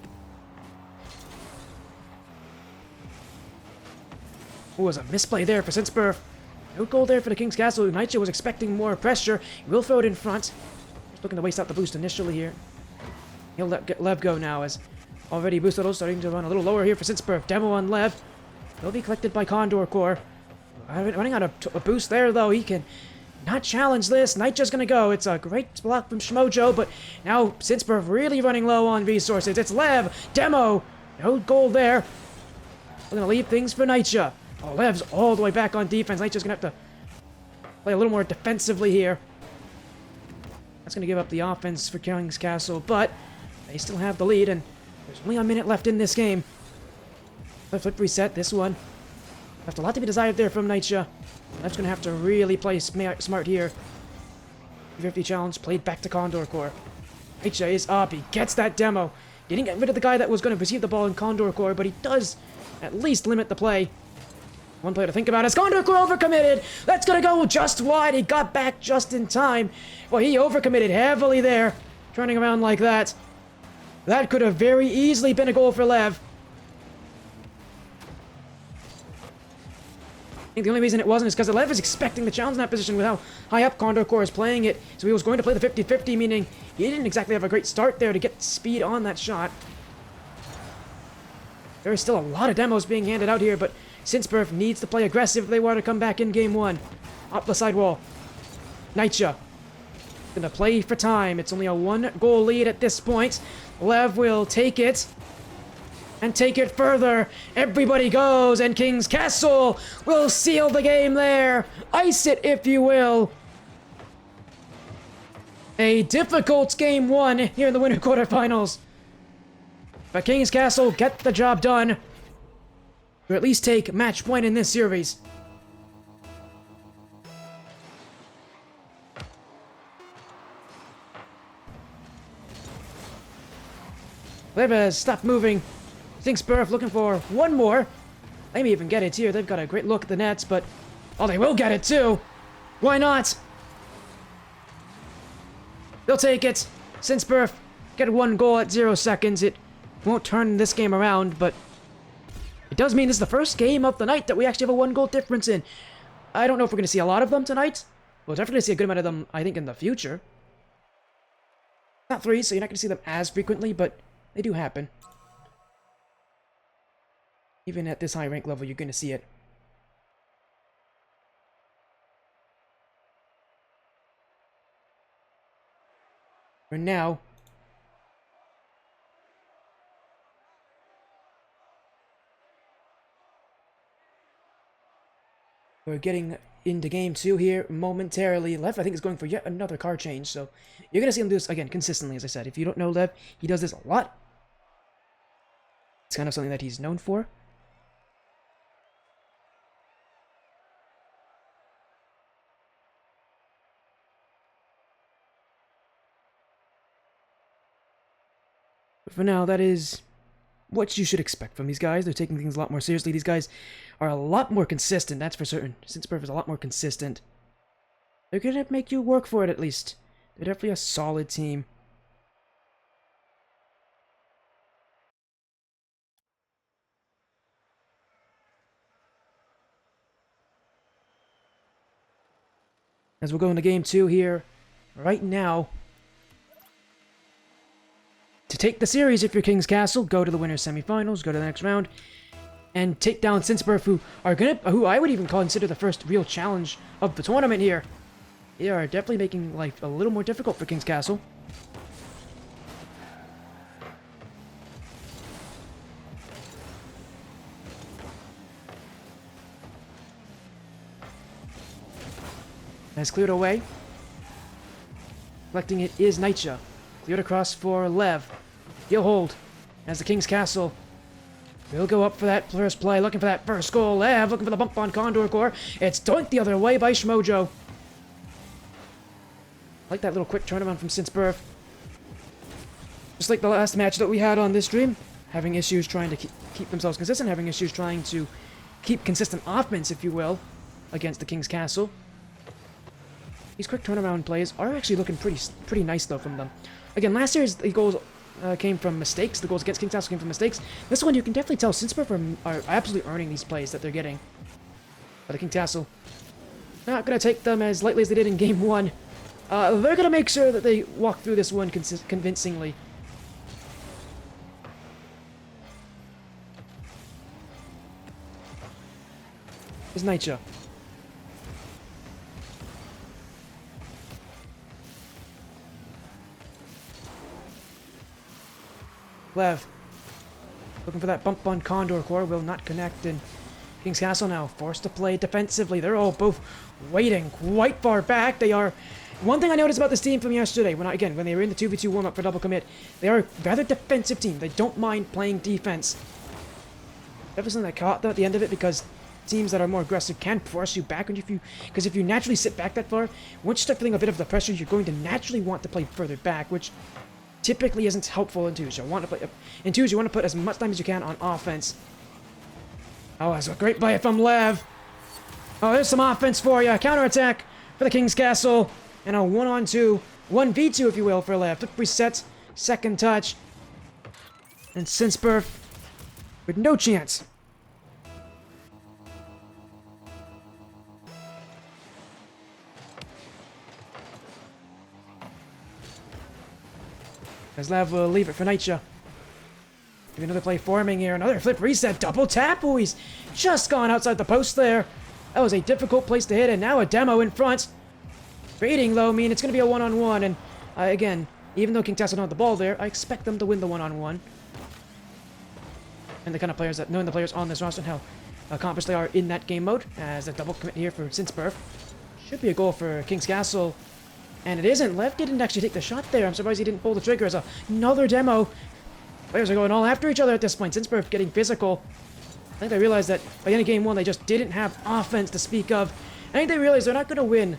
Oh, was a misplay there for SimsBIRF. No goal there for the King's Castle. Nightja was expecting more pressure. He will throw it in front. Just looking to waste out the boost initially here. He'll let Lev go now as already boosted, starting to run a little lower here for SimsBIRF. Demo on Lev. Will be collected by Condor Core. Running out of a boost there, though. He can not challenge this. Nightja's gonna go. It's a great block from Shmojo, but now SimsBIRF really running low on resources. It's Lev. Demo. No goal there. We're gonna leave things for Nightja. Oh, Lev's all the way back on defense. Nightja's gonna have to play a little more defensively here. That's gonna give up the offense for King's Castle, but they still have the lead, and there's only a minute left in this game. Flip reset, this one. Left a lot to be desired there from Nightja. Lev's gonna have to really play smart here. 50 challenge played back to Condor Core. Nightja is up. He gets that demo. He didn't get rid of the guy that was going to receive the ball in Condor Core, but he does at least limit the play. One player to think about is Condor Core overcommitted. That's gonna go just wide. He got back just in time. Well, he overcommitted heavily there, turning around like that. That could have very easily been a goal for Lev. I think the only reason it wasn't is because Lev is expecting the challenge in that position with how high up Condor Core is playing it. So he was going to play the 50-50, meaning he didn't exactly have a great start there to get speed on that shot. There is still a lot of demos being handed out here, but SimsBIRF needs to play aggressive if they want to come back in game one. Up the sidewall. Nightja gonna play for time. It's only a 1-goal lead at this point. Lev will take it. And take it further. Everybody goes, and King's Castle will seal the game there. Ice it, if you will. A difficult game one here in the winter quarterfinals. But King's Castle get the job done. Or at least take match point in this series. Lev stop moving. SimsBIRF looking for one more. They may even get it here. They've got a great look at the nets, but... oh, they will get it too. Why not? They'll take it. SimsBIRF get 1 goal at 0 seconds. It won't turn this game around, but... it does mean this is the first game of the night that we actually have a 1-goal difference in. I don't know if we're going to see a lot of them tonight. We'll definitely see a good amount of them, I think, in the future. Not 3, so you're not going to see them as frequently, but they do happen. Even at this high rank level, you're going to see it. For now, we're getting into game 2 here momentarily. Lev, I think, is going for yet another card change, so you're going to see him do this, again, consistently, as I said. If you don't know Lev, he does this a lot. It's kind of something that he's known for. But for now, that is what you should expect from these guys. They're taking things a lot more seriously. These guys are a lot more consistent, that's for certain. SimsBIRF is a lot more consistent. They're gonna make you work for it, at least. They're definitely a solid team. As we'll go into game 2 here, right now. To take the series, if you're King's Castle, go to the winner's semifinals, go to the next round, and take down Semifinals, who I would even consider the first real challenge of the tournament here. They are definitely making life a little more difficult for King's Castle. Has cleared away. Collecting it is Nightja. Cleared across for Lev. He'll hold as the King's Castle will go up for that first play, looking for that first goal. Lev looking for the bump on Condor Core. It's doinked the other way by Shmojo. Like that little quick turnaround from BIRF. Just like the last match that we had on this stream, having issues trying to keep themselves consistent, having issues trying to keep consistent offense, if you will, against the King's Castle. These quick turnaround plays are actually looking pretty nice, though, from them. Again, last year's the goals came from mistakes. The goals against King's Castle came from mistakes. This one, you can definitely tell BIRF are absolutely earning these plays that they're getting. But the King's Castle, not going to take them as lightly as they did in Game 1. They're going to make sure that they walk through this one convincingly. Here's Nightja. Lev, looking for that bump on Condor Core, will not connect, and King's Castle now forced to play defensively. They're all both waiting quite far back. They are... One thing I noticed about this team from yesterday, when they were in the 2v2 warm-up for double commit, they are a rather defensive team. They don't mind playing defense. That was something that caught them at the end of it, because teams that are more aggressive can force you back, because if you naturally sit back that far, once you start feeling a bit of the pressure, you're going to naturally want to play further back, which typically isn't helpful in twos. You want to put as much time as you can on offense. Oh, that's a great play from Lev. Oh, there's some offense for you. Counterattack for the King's Castle. And a 1-on-2, 1v2 if you will, for Lev. Took reset, second touch. And BIRF with no chance. As Lev will leave it for Nightja. Give another play forming here. Another flip reset. Double tap. Oh, he's just gone outside the post there. That was a difficult place to hit. And now a demo in front. Rating, though, mean it's going to be a one-on-one. And again, even though King's Castle don't have the ball there, I expect them to win the one-on-one. And the kind of players that, knowing the players on this roster and how accomplished they are in that game mode, as a double commit here for BIRF. Should be a goal for King's Castle. And it isn't. Lev didn't actually take the shot there. I'm surprised he didn't pull the trigger as another demo. Players are going all after each other at this point. BIRF getting physical. I think they realized that by the end of Game 1, they just didn't have offense to speak of. I think they realized they're not going to win.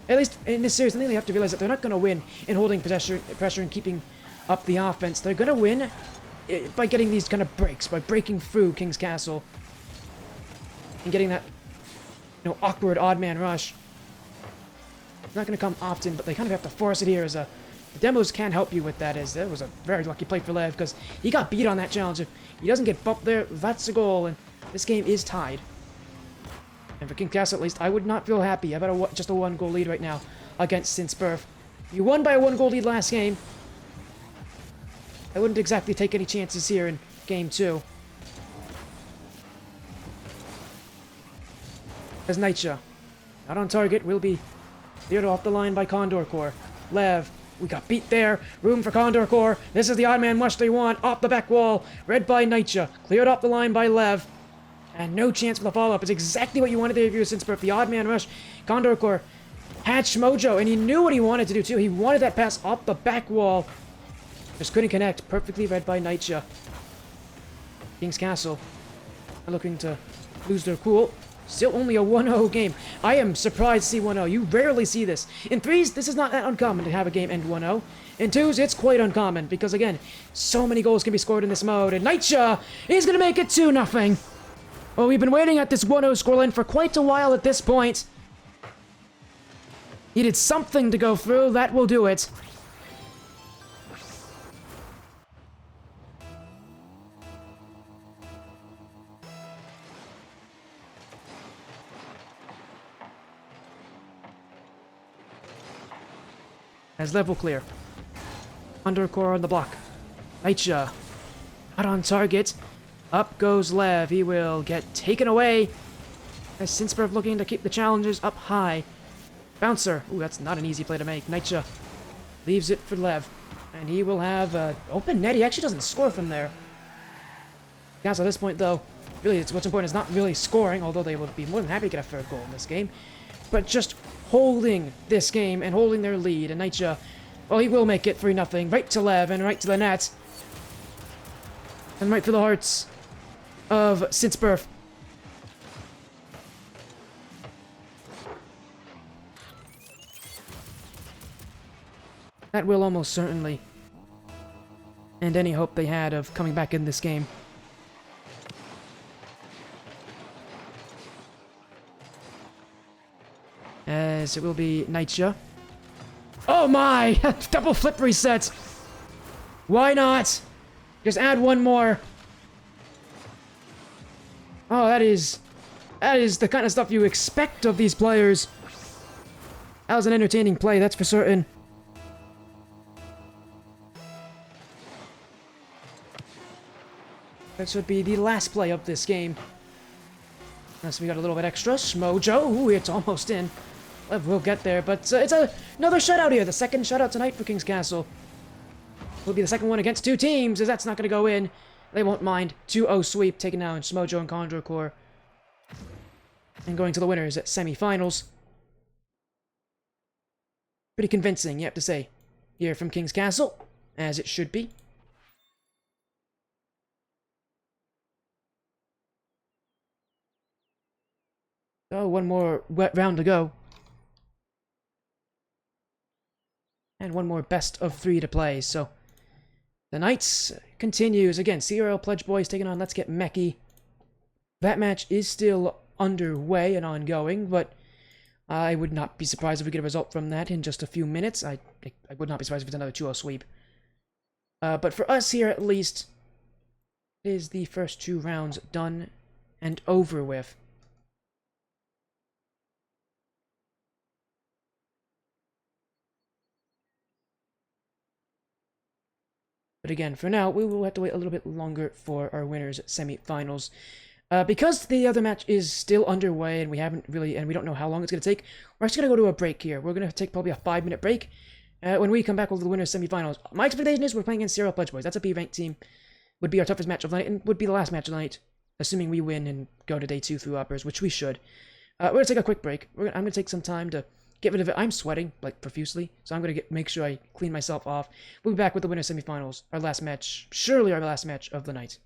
At least in this series, I think they have to realize that they're not going to win in holding pressure and keeping up the offense. They're going to win by getting these kind of breaks, by breaking through King's Castle. And getting that, awkward odd man rush. It's not going to come often, but they kind of have to force it here as the demos can help you with that, as that was a very lucky play for Lev, because he got beat on that challenge. If he doesn't get bumped there, that's a goal, and this game is tied. And for King's Castle, at least, I would not feel happy about just a one-goal lead right now against BIRF. You won by a one-goal lead last game. I wouldn't exactly take any chances here in Game 2. As Nightja, not on target, will be cleared off the line by Condor Core. Lev, we got beat there. Room for Condor Core. This is the odd man rush they want. Off the back wall. Read by Nightja. Cleared off the line by Lev. And no chance for the follow-up. It's exactly what you wanted to review since BIRF. The odd man rush. Condor Core had Shmojo, and he knew what he wanted to do too. He wanted that pass off the back wall. Just couldn't connect. Perfectly read by Nightja. King's Castle are looking to lose their cool. Still only a 1-0 game. I am surprised to see 1-0. You rarely see this. In threes, this is not that uncommon to have a game end 1-0. In twos, it's quite uncommon because, again, so many goals can be scored in this mode. And Nightja is going to make it 2-0. Well, we've been waiting at this 1-0 scoreline for quite a while at this point. Needed something to go through. That will do it. As level clear. Undercore on the block. Aicha. Not on target. Up goes Lev. He will get taken away. As Sinsberg looking to keep the challengers up high. Bouncer. Ooh, that's not an easy play to make. Nightja leaves it for Lev. And he will have open net. He actually doesn't score from there. Guys, at this point, though, really, what's important is not really scoring, although they would be more than happy to get a third goal in this game, but just holding this game and holding their lead. And Nightja, well, he will make it 3-0, right to Lev and right to the net. And right through the hearts of Sinsberg. That will almost certainly end any hope they had of coming back in this game. As it will be Nightja. Oh my! Double flip reset! Why not? Just add one more. Oh, that is the kind of stuff you expect of these players. That was an entertaining play, that's for certain. That should be the last play of this game. Unless we got a little bit extra. Smojo. Ooh, it's almost in. We'll get there, but it's another shutout here. The second shutout tonight for King's Castle. Will be the second one against two teams, as that's not going to go in. They won't mind. 2-0 sweep taken down Smojo and Condor Corps. And going to the winners at semifinals. Pretty convincing, you have to say, here from King's Castle, as it should be. Oh, one more round to go. And one more best of 3 to play, so the Knights continues. Again, CRL Pledge Boys taking on Let's Get Mechie. That match is still underway and ongoing, but I would not be surprised if we get a result from that in just a few minutes. I would not be surprised if it's another 2-0 sweep. But for us here, at least, it is the first 2 rounds done and over with. But again, for now, we will have to wait a little bit longer for our winners at semi-finals. Because the other match is still underway and we don't know how long it's going to take, we're actually going to go to a break here. We're going to take probably a 5-minute break. When we come back with the winners semi-finals, my expectation is we're playing against CRL Pledge Boys. That's a B-ranked team. Would be our toughest match of the night and would be the last match of the night, assuming we win and go to day 2 through uppers, which we should. We're going to take a quick break. I'm going to take some time to get rid of it. I'm sweating, like, profusely, so I'm going to make sure I clean myself off. We'll be back with the winners semifinals, our last match, surely our last match of the night.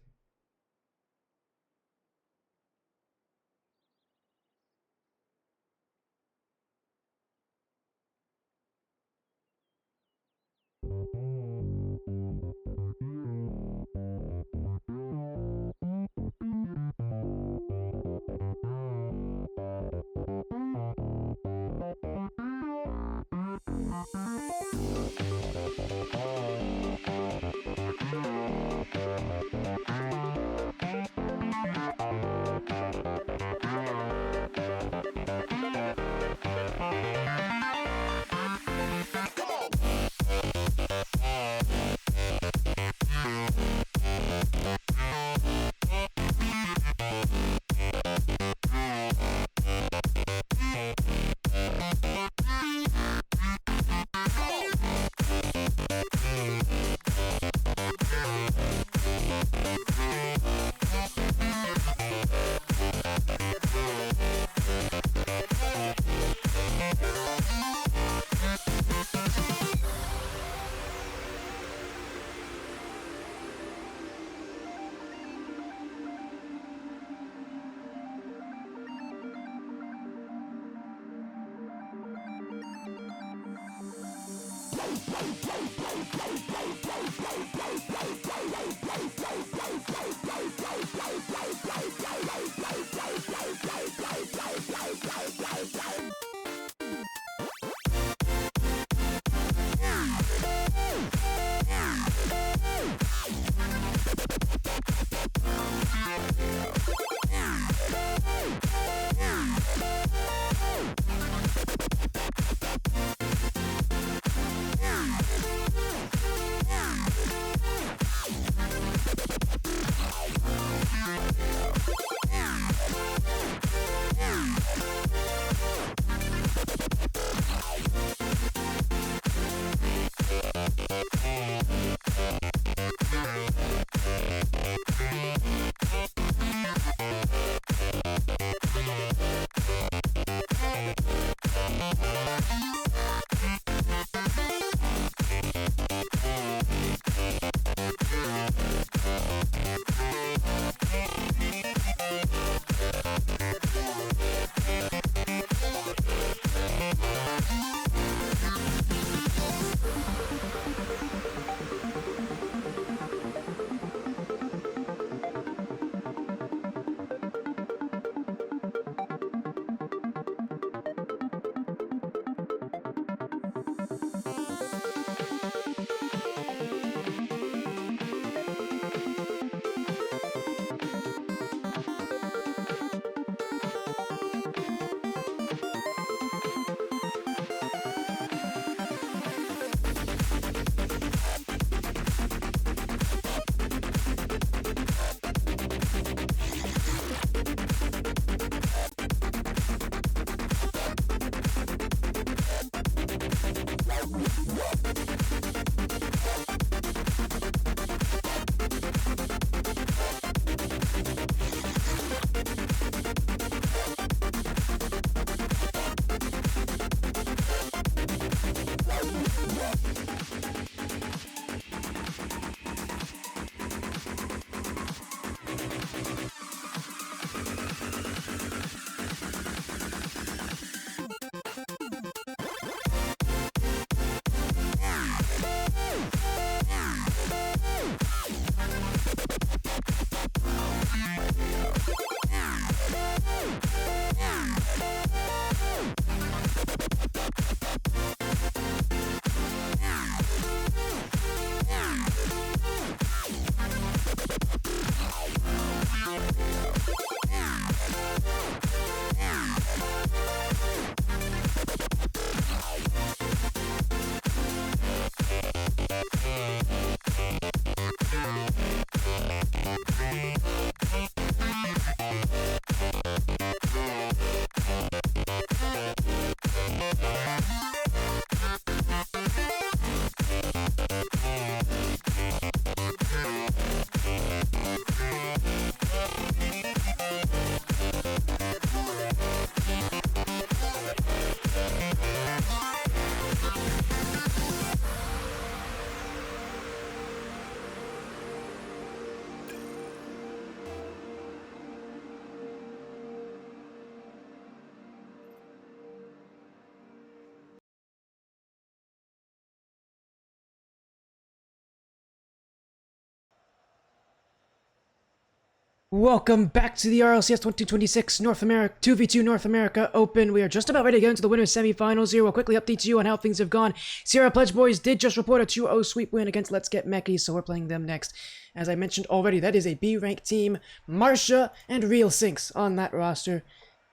Welcome back to the RLCS 2026 North America 2v2 North America Open. We are just about ready to get into the winners semifinals here. We'll quickly update you on how things have gone. Sierra Pledge Boys did just report a 2-0 sweep win against Let's Get Mechie, so we're playing them next. As I mentioned already, that is a B-rank team. Marsha and Real Sinks on that roster.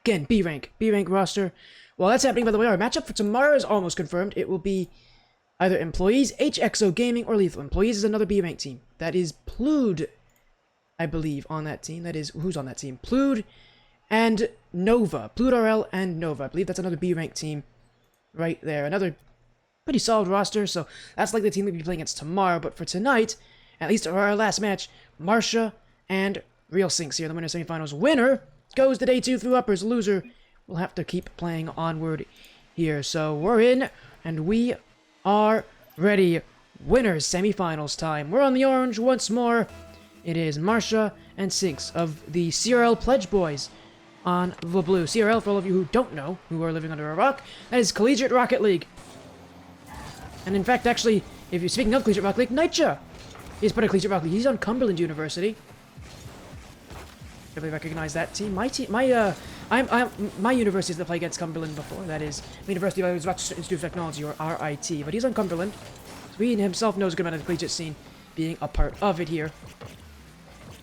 Again, B-rank roster. Well, that's happening, by the way. Our matchup for tomorrow is almost confirmed. It will be either Employees, HXO Gaming, or Lethal. Employees is another B-rank team. That is Plued, I believe, on that team. That is, who's on that team? Plued and Nova. Plued RL and Nova. I believe that's another B-rank team right there. Another pretty solid roster, so that's like the team we'll be playing against tomorrow. But for tonight, at least for our last match, Marsha and Real Sinks here in the winner semifinals. Winner goes to day 2 through uppers. Loser will have to keep playing onward here. So we're in, and we are ready. Winners semifinals time. We're on the orange once more. It is Marsha and Sinks of the CRL Pledge Boys on the blue. CRL, for all of you who don't know, who are living under a rock, that is Collegiate Rocket League. And in fact, actually, if you're speaking of Collegiate Rocket League, Nightja is part of Collegiate Rocket League. He's on Cumberland University. If I recognize that team. My university has to play against Cumberland before. That is the University of Rochester Institute of Technology, or RIT. But he's on Cumberland. So he himself knows a good amount of the collegiate scene, being a part of it here.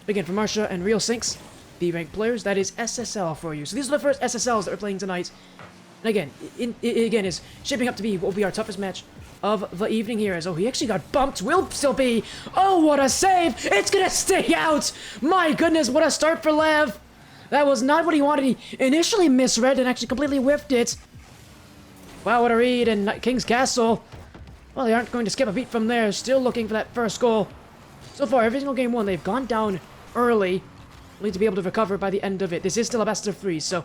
Again, for Marsha and Real Sinks, B-rank players, that is SSL for you. So these are the first SSLs that we're playing tonight. And again, again, is shaping up to be what will be our toughest match of the evening here. As, oh, he actually got bumped. Will still be. Oh, what a save. It's going to stay out. My goodness, what a start for Lev. That was not what he wanted. He initially misread and actually completely whiffed it. Wow, what a read. And King's Castle. Well, they aren't going to skip a beat from there. Still looking for that first goal. So far, every single game won, they've gone down early. We'll need to be able to recover by the end of it. This is still a best of 3, so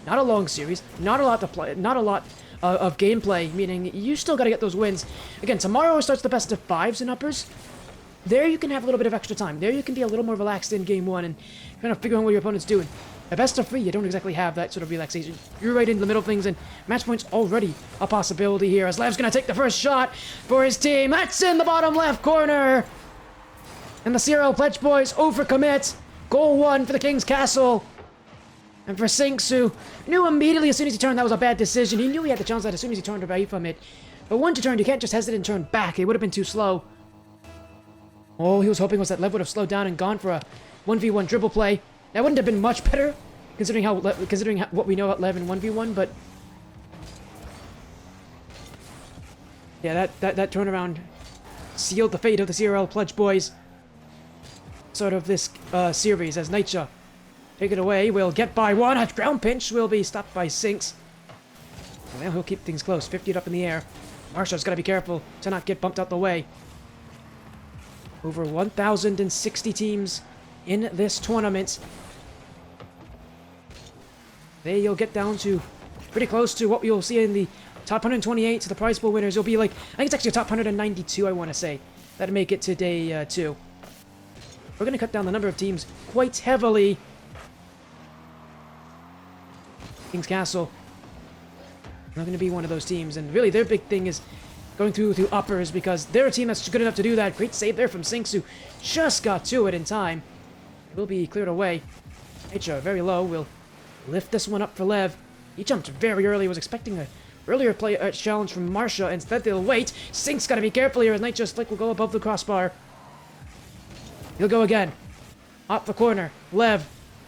not a long series, not a lot to play, not a lot of gameplay, meaning you still got to get those wins. Again, tomorrow starts the best of fives and uppers. There you can have a little bit of extra time. There you can be a little more relaxed in game one and kind of figure out what your opponent's doing. At best of 3, you don't exactly have that sort of relaxation. You're right into the middle of things, and match point's already a possibility here as Lev's going to take the first shot for his team. That's in the bottom left corner. And the CRL Pledge Boys overcommit. Goal 1 for the King's Castle. And for Sinks, who knew immediately as soon as he turned that was a bad decision. He knew he had the chance that as soon as he turned away from it. But once you turned, you can't just hesitate and turn back. It would have been too slow. All he was hoping was that Lev would have slowed down and gone for a 1v1 dribble play. That wouldn't have been much better, considering what we know about Lev in 1v1, but... yeah, that turnaround sealed the fate of the CRL Pledge Boys. Sort of this series, as Nightja take it away, will get by one. A ground pinch will be stopped by Sinks. Well, he'll keep things close, 50 up in the air. Marsha's got to be careful to not get bumped out the way. Over 1,060 teams in this tournament. There you'll get down to pretty close to what you'll see in the top 128 to the prize pool winners. You'll be like, I think it's actually top 192, I want to say. That'll make it to day 2. We're going to cut down the number of teams quite heavily. King's Castle not going to be one of those teams, and really their big thing is going through uppers because they're a team that's good enough to do that. Great save there from Sinks, who just got to it in time. It will be cleared away. Nightja very low will lift this one up for Lev. He jumped very early, was expecting an earlier challenge from Marsha. Instead they'll wait. Sinks got to be careful here as Nightja's flick will go above the crossbar. He'll go again. Off the corner. Lev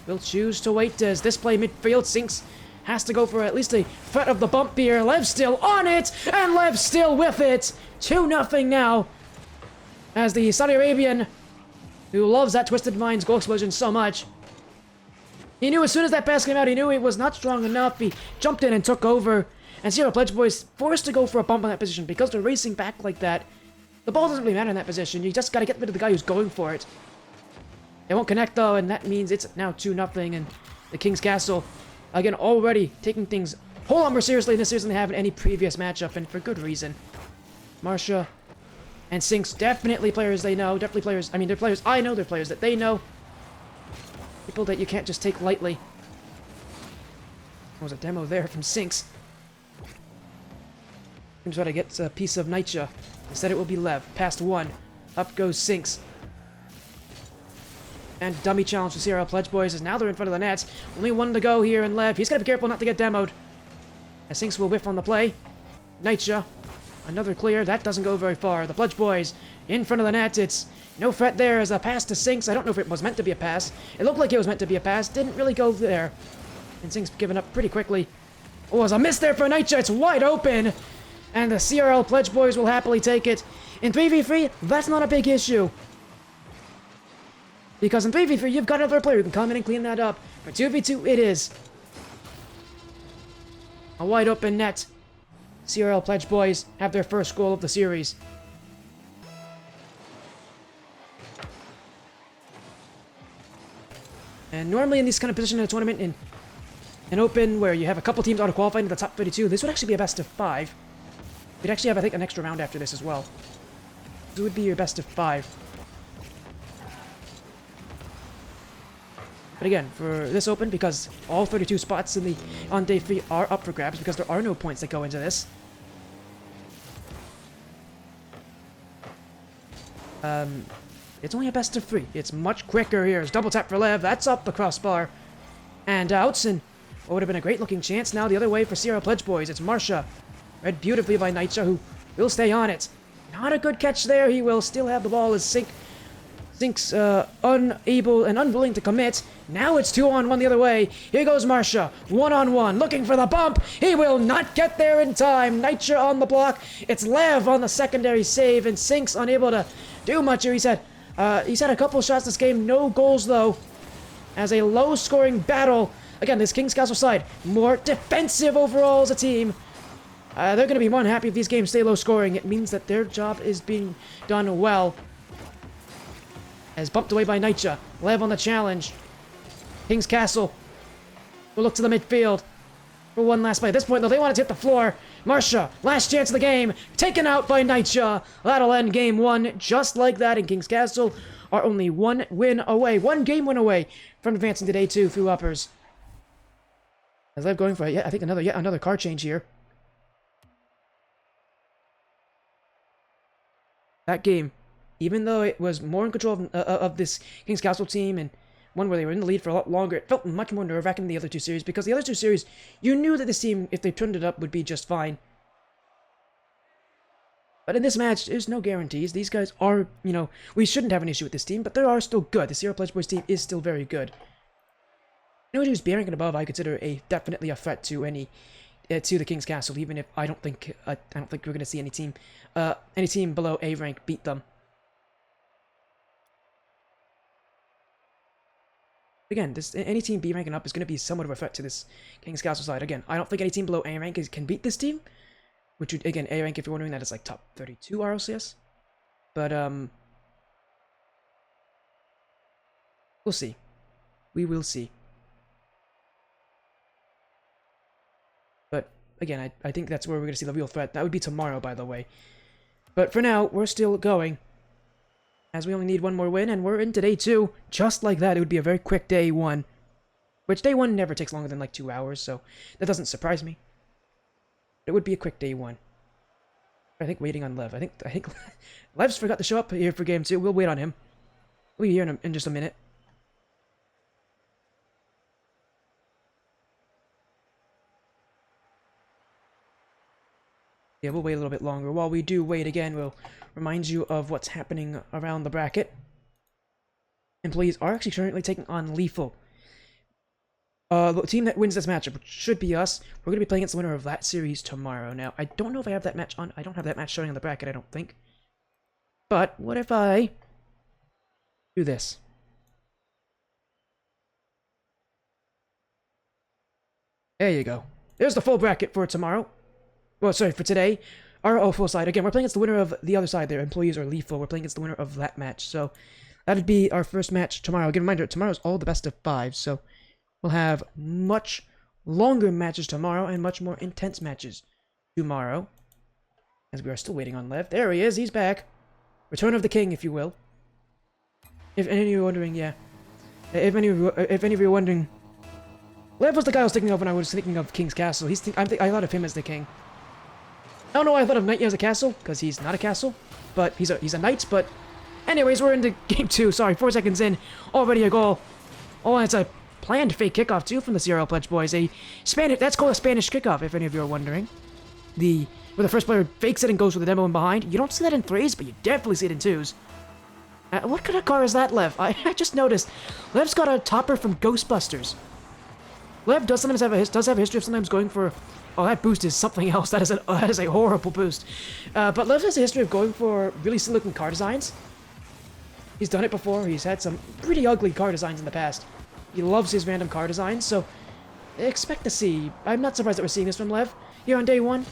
will choose to wait as this play midfield. Sinks has to go for at least a threat of the bump here. Lev's still on it, and Lev's still with it. 2-0 now. As the Saudi Arabian, who loves that Twisted Minds goal explosion so much, he knew as soon as that pass came out, he knew he was not strong enough. He jumped in and took over. And CRL Pledge Boys forced to go for a bump in that position because they're racing back like that. The ball doesn't really matter in that position. You just got to get rid of the guy who's going for it. It won't connect though, and that means it's now 2-0. And the King's Castle, again, already taking things a whole lot more seriously than they have in any previous matchup, and for good reason. Marsha and Sinks, definitely players they know. Definitely players, I mean, they're players I know, they're players that they know. People that you can't just take lightly. There was a demo there from Sinks. Seems try to get a piece of Nightja. Instead it will be Lev. Past 1. Up goes Sinks. And dummy challenge for CRL Pledge Boys as now they're in front of the nets. Only 1 to go here, and Lev, he's got to be careful not to get demoed. As Sinks will whiff on the play. Nightja. Another clear. That doesn't go very far. The Pledge Boys in front of the net. It's no threat there as a pass to Sinks. I don't know if it was meant to be a pass. It looked like it was meant to be a pass. Didn't really go there. And Sinks giving up pretty quickly. Oh, it was a miss there for Nightja. It's wide open. And the CRL Pledge Boys will happily take it. In 3v3, that's not a big issue. Because in 3v3, you've got another player who can come in and clean that up. For 2v2, it is. A wide open net. CRL Pledge Boys have their first goal of the series. And normally in this kind of position in a tournament, in an open where you have a couple teams auto-qualifying to the top 32, this would actually be a best of 5. You'd actually have, I think, an extra round after this as well. This would be your best of 5. But again, for this open, because all 32 spots on day 3 are up for grabs, because there are no points that go into this. It's only a best of 3. It's much quicker here. It's double tap for Lev. That's up the crossbar. And outs, and what would have been a great looking chance now the other way for CRL Pledge Boys. It's Marsha. Read beautifully by Nightja, who will stay on it. Not a good catch there. He will still have the ball as Sinks unable and unwilling to commit. Now it's 2-on-1 the other way. Here goes Marsha. 1-on-1. Looking for the bump. He will not get there in time. Nightja on the block. It's Lev on the secondary save, and Sinks unable to do much here. He's had a couple shots this game. No goals, though. As a low-scoring battle. Again, this King's Castle side, more defensive overall as a team. They're going to be more than happy if these games stay low-scoring. It means that their job is being done well. As bumped away by Nightja. Lev on the challenge. King's Castle will look to the midfield. for one last play. At this point, though, they want to hit the floor. Marsha, last chance of the game, taken out by Nightja. That'll end game 1 just like that, and King's Castle are only one game win away from advancing to day 2 through uppers. As Lev going for I think yet another card change here. That game, even though it was more in control of this King's Castle team and one where they were in the lead for a lot longer, it felt much more nerve-wracking than the other 2 series, because the other 2 series, you knew that this team, if they turned it up, would be just fine. But in this match, there's no guarantees. These guys are, we shouldn't have an issue with this team, but they are still good. The Sierra Pledge Boys team is still very good. Anyone who's B rank and above, I consider definitely a threat to to the King's Castle, even if I don't think we're going to see any team below A rank beat them. Again, any team B ranking up is going to be somewhat of a threat to this King's Castle side. Again, I don't think any team below A rank can beat this team, which would, again, A rank, if you're wondering, that is like top 32 RLCS. But we'll see. We will see. But again, I think that's where we're going to see the real threat. That would be tomorrow, by the way. But for now, we're still going, as we only need one more win, and we're into day 2. Just like that, it would be a very quick day 1. Which day 1 never takes longer than like 2 hours, so that doesn't surprise me. It would be a quick day 1. I think waiting on Lev. I think Lev's forgot to show up here for game 2. We'll wait on him. We'll be here in just a minute. Yeah, we'll wait a little bit longer. While we do wait again, we'll remind you of what's happening around the bracket. Employees are actually currently taking on Lethal. The team that wins this matchup, which should be us, we're going to be playing against the winner of that series tomorrow. Now, I don't know if I have that match on. I don't have that match showing on the bracket, I don't think. But what if I do this? There you go. There's the full bracket for tomorrow. Well, sorry, for today. Our full side. Again, we're playing against the winner of the other side there. Employees are Lethal. We're playing against the winner of that match. So that'd be our first match tomorrow. Again, reminder, tomorrow's all the best of 5. So we'll have much longer matches tomorrow and much more intense matches tomorrow. As we are still waiting on Lev. There he is. He's back. Return of the King, if you will. If any of you are wondering, yeah. If any of you are wondering, Lev was the guy I was thinking of when I was thinking of King's Castle. I thought of him as the king. I don't know why I thought of Knight as a castle, because he's not a castle, but he's a knight. But anyways, we're into game 2. Sorry, 4 seconds in, already a goal. Oh, and it's a planned fake kickoff too from the CRL Pledge Boys. That's called a Spanish kickoff, if any of you are wondering. Where the first player fakes it and goes with the demo in behind. You don't see that in 3s, but you definitely see it in 2s. What kind of car is that, Lev? I just noticed. Lev's got a topper from Ghostbusters. Lev does have a history of sometimes going for. Oh, that boost is something else. That is a horrible boost. But Lev has a history of going for really silly-looking car designs. He's done it before. He's had some pretty ugly car designs in the past. He loves his random car designs, so expect to see. I'm not surprised that we're seeing this from Lev here on day 1.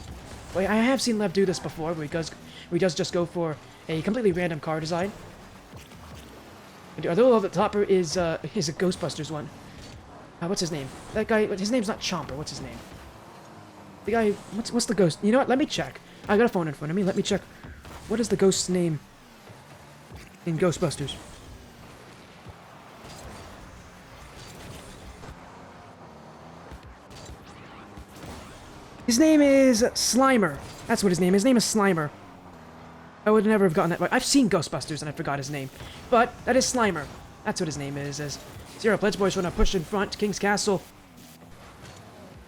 Wait, I have seen Lev do this before, where he does just go for a completely random car design. Although the topper is a Ghostbusters one. What's his name? That guy. His name's not Chomper. What's his name? The guy, what's the ghost? You know what? Let me check. I got a phone in front of me. Let me check. What is the ghost's name in Ghostbusters? His name is Slimer. That's what his name is. His name is Slimer. I would never have gotten that right. I've seen Ghostbusters and I forgot his name. But that is Slimer. That's what his name is. As Zero Pledge Boys want to push in front. King's Castle.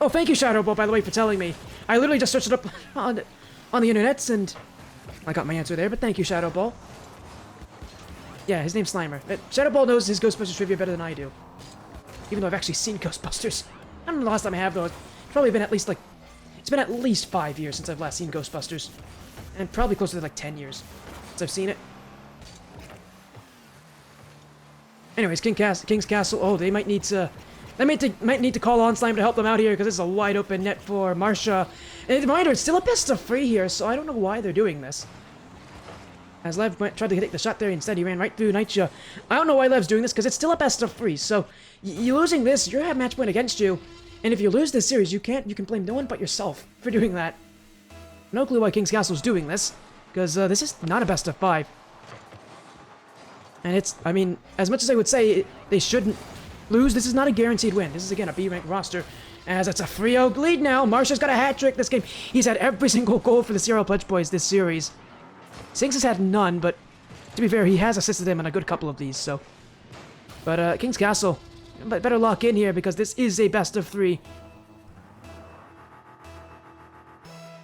Oh, thank you, Shadowball, by the way, for telling me. I literally just searched it up on the internets, and I got my answer there, but thank you, Shadowball. Yeah, his name's Slimer. Shadowball knows his Ghostbusters trivia better than I do. Even though I've actually seen Ghostbusters. I don't know the last time I have, though. It's probably been at least, it's been at least 5 years since I've last seen Ghostbusters. And probably closer to, 10 years since I've seen it. Anyways, King's Castle. Oh, they might need to... They might need to call on Slime to help them out here, because this is a wide open net for Marsha. And reminder, it's still a best of 3 here, so I don't know why they're doing this. As Lev tried to take the shot there, instead he ran right through Nightja. I don't know why Lev's doing this, because it's still a best of 3, so you losing this, you have match point against you. And if you lose this series, you can blame no one but yourself for doing that. No clue why King's Castle's doing this, because this is not a best of 5. And it's, I mean, as much as I would say they shouldn't lose, this is not a guaranteed win. This is, again, a B-ranked roster, as it's a 3-0 lead now. Marsha's got a hat-trick this game. He's had every single goal for the CRL Pledge Boys this series. Sinks has had none, but to be fair, he has assisted him in a good couple of these, so. But King's Castle, better lock in here because this is a best of 3.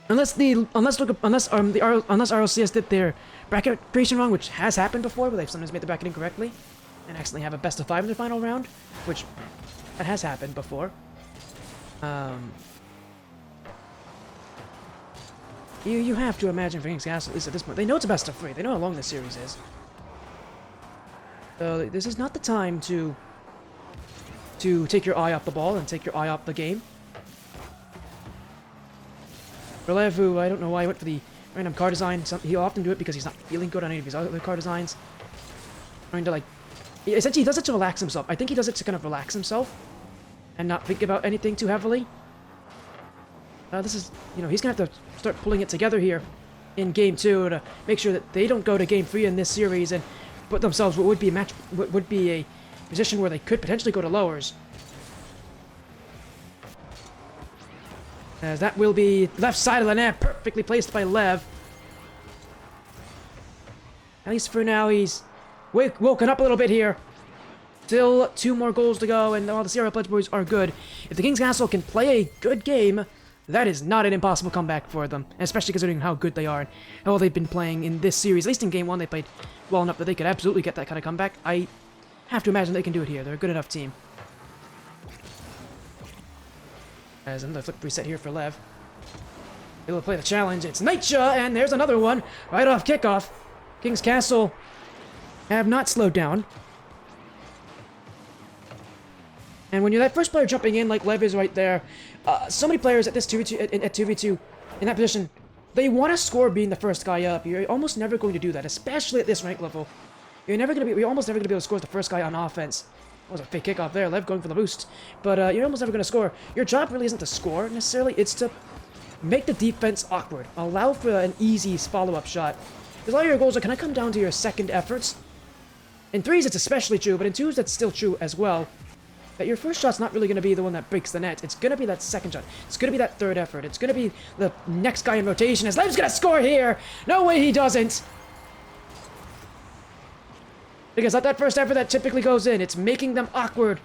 Unless RLCS did their bracket creation wrong, which has happened before, where they've sometimes made the bracket incorrectly and accidentally have a best of 5 in the final round, which that has happened before. You have to imagine for King's Castle, at least at this point, they know it's a best of 3. They know how long this series is. So this is not the time to take your eye off the ball and take your eye off the game. Relev, who I don't know why he went for the random car design. He'll often do it because he's not feeling good on any of his other car designs. Trying to, like, essentially he does it to relax himself. I think he does it to kind of relax himself and not think about anything too heavily. This is, you know, he's gonna have to start pulling it together here in Game 2 to make sure that they don't go to Game 3 in this series and put themselves what would be a position where they could potentially go to lowers. As that will be left side of the net, perfectly placed by Lev. At least for now, he's woken up a little bit here. Still 2 more goals to go, and all the CRL Pledge Boys are good. If the King's Castle can play a good game, that is not an impossible comeback for them, especially considering how good they are and how well they've been playing in this series. At least in Game 1, they played well enough that they could absolutely get that kind of comeback. I have to imagine they can do it here. They're a good enough team. As another flip reset here for Lev. He'll play the challenge. It's Nightsha, and there's another one right off kickoff. King's Castle have not slowed down. And when you're that first player jumping in, like Lev is right there, so many players at this 2v2 at 2v2 in that position, they want to score being the first guy up. You're almost never going to do that, especially at this rank level. You're almost never going to be able to score as the first guy on offense. That was a fake kickoff there, Lev going for the boost. But you're almost never going to score. Your job really isn't to score, necessarily. It's to make the defense awkward. Allow for an easy follow-up shot. Because a lot of your goals are going to come down to your second efforts. In 3s, it's especially true, but in 2s, that's still true as well. That your first shot's not really going to be the one that breaks the net. It's going to be that second shot. It's going to be that third effort. It's going to be the next guy in rotation. As Lev's going to score here! No way he doesn't! Because at that first effort that typically goes in, it's making them awkward.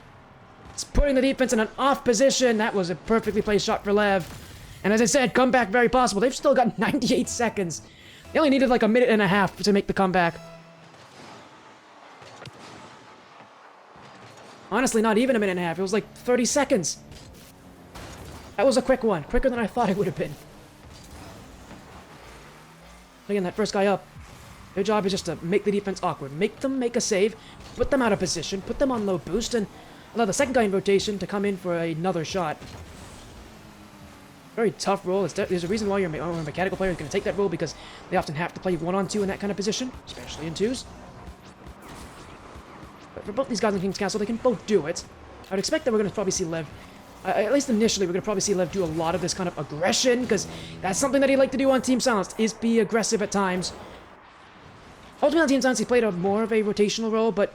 It's putting the defense in an off position. That was a perfectly placed shot for Lev. And as I said, comeback very possible. They've still got 98 seconds. They only needed like a minute and a half to make the comeback. Honestly, not even a minute and a half. It was like 30 seconds. That was a quick one. Quicker than I thought it would have been. Again, that first guy up. Their job is just to make the defense awkward. Make them make a save. Put them out of position. Put them on low boost. And allow the second guy in rotation to come in for another shot. Very tough role. There's a reason why your mechanical player is going to take that role, because they often have to play 1-on-2 in that kind of position. Especially in 2s. But for both these guys in King's Castle, they can both do it. I would expect that we're going to probably see Lev, at least initially, we're going to probably see Lev do a lot of this kind of aggression, because that's something that he'd like to do on Team Silenced, is be aggressive at times. Ultimately on Team Silenced, he played more of a rotational role, but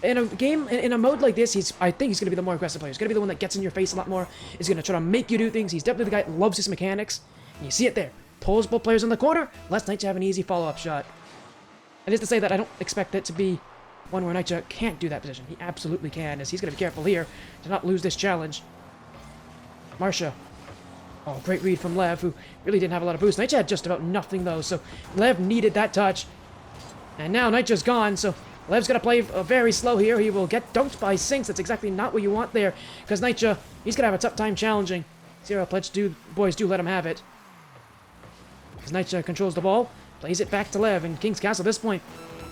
in a game, in a mode like this, I think he's going to be the more aggressive player. He's going to be the one that gets in your face a lot more. He's going to try to make you do things. He's definitely the guy that loves his mechanics. And you see it there. Pulls both players in the corner, lets Nightsha have an easy follow-up shot. And just to say that I don't expect it to be one where Nightsha can't do that position. He absolutely can, as he's going to be careful here to not lose this challenge. Marsha. Oh, great read from Lev, who really didn't have a lot of boost. Nightsha had just about nothing, though, so Lev needed that touch. And now Nightsha's gone, so Lev's going to play very slow here. He will get dunked by Sinks. That's exactly not what you want there, because Nightsha, he's going to have a tough time challenging. CRL Pledge boys do let him have it. As Nightsha controls the ball, plays it back to Lev, and King's Castle at this point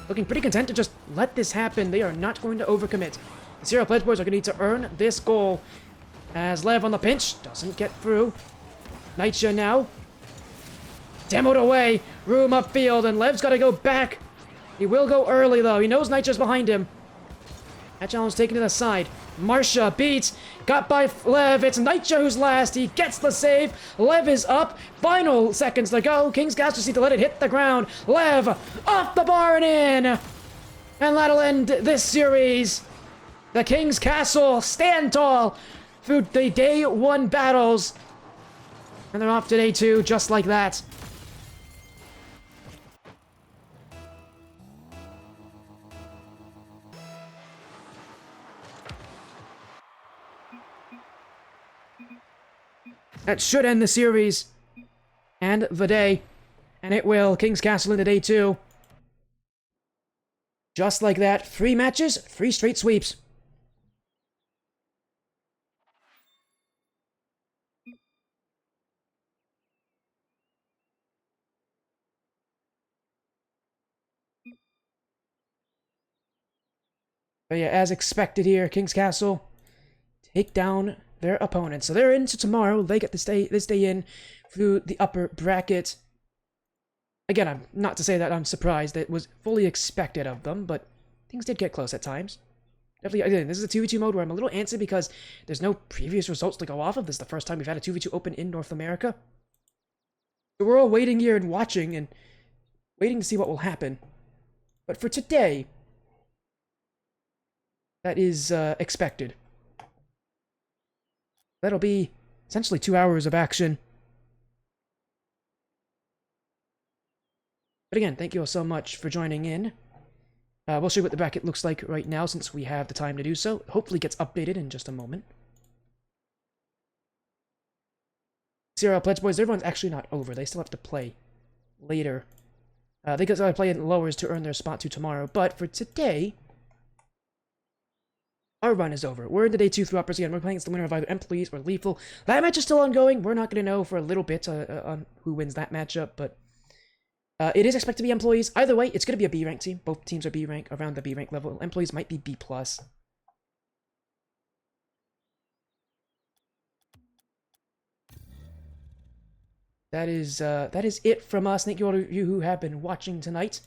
looking pretty content to just let this happen. They are not going to overcommit. The CRL Pledge boys are going to need to earn this goal, as Lev on the pinch doesn't get through. Nightsha now demoed away, room upfield, and Lev's got to go back. He will go early, though. He knows Nightsha's behind him. That challenge taken to the side. Marsha beats, got by Lev. It's Nitro who's last. He gets the save. Lev is up. Final seconds to go. King's Castle need to let it hit the ground. Lev off the bar and in. And that'll end this series. The King's Castle stand tall through the day 1 battles. And they're off to day 2 just like that. That should end the series. And the day. And it will. King's Castle into day 2. Just like that. 3 matches, 3 straight sweeps. But yeah, as expected here, King's Castle take down their opponents. So they're into tomorrow. They get this day in through the upper bracket. Again, I'm not to say that I'm surprised. It was fully expected of them, but things did get close at times. Definitely, again, this is a 2v2 mode where I'm a little antsy because there's no previous results to go off of. This is the first time we've had a 2v2 open in North America. So we're all waiting here and watching and waiting to see what will happen. But for today, that is expected. That'll be essentially 2 hours of action. But again, thank you all so much for joining in. We'll show you what the bracket looks like right now since we have the time to do so. Hopefully it gets updated in just a moment. CRL Pledge Boys, everyone's actually not over. They still have to play later. They gotta play in lowers to earn their spot to tomorrow. But for today, our run is over. We're into day 2 through uppers again. We're playing against the winner of either Employees or Lethal. That match is still ongoing. We're not going to know for a little bit on who wins that matchup, but it is expected to be Employees. Either way, it's going to be a B rank team. Both teams are B rank, around the B rank level. Employees might be B+. That is it from us. Thank you all of you who have been watching tonight.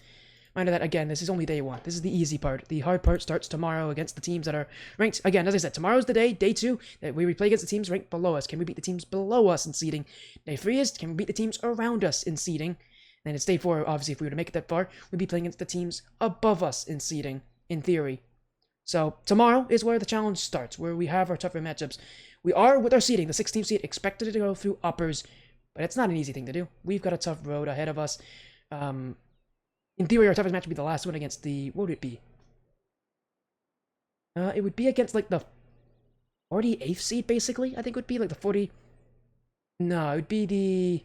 Mind that, again, this is only day 1. This is the easy part. The hard part starts tomorrow against the teams that are ranked. Again, as I said, tomorrow's the day 2, that we play against the teams ranked below us. Can we beat the teams below us in seeding? Day 3 is, can we beat the teams around us in seeding? And it's day 4, obviously, if we were to make it that far, we'd be playing against the teams above us in seeding, in theory. So, tomorrow is where the challenge starts, where we have our tougher matchups. We are, with our seeding, the 16th seed, expected to go through uppers, but it's not an easy thing to do. We've got a tough road ahead of us. In theory, our toughest match would be the last one against the... What would it be? It would be against, like, the 48th seed, basically. I think it would be, like, the 40... No, it would be the...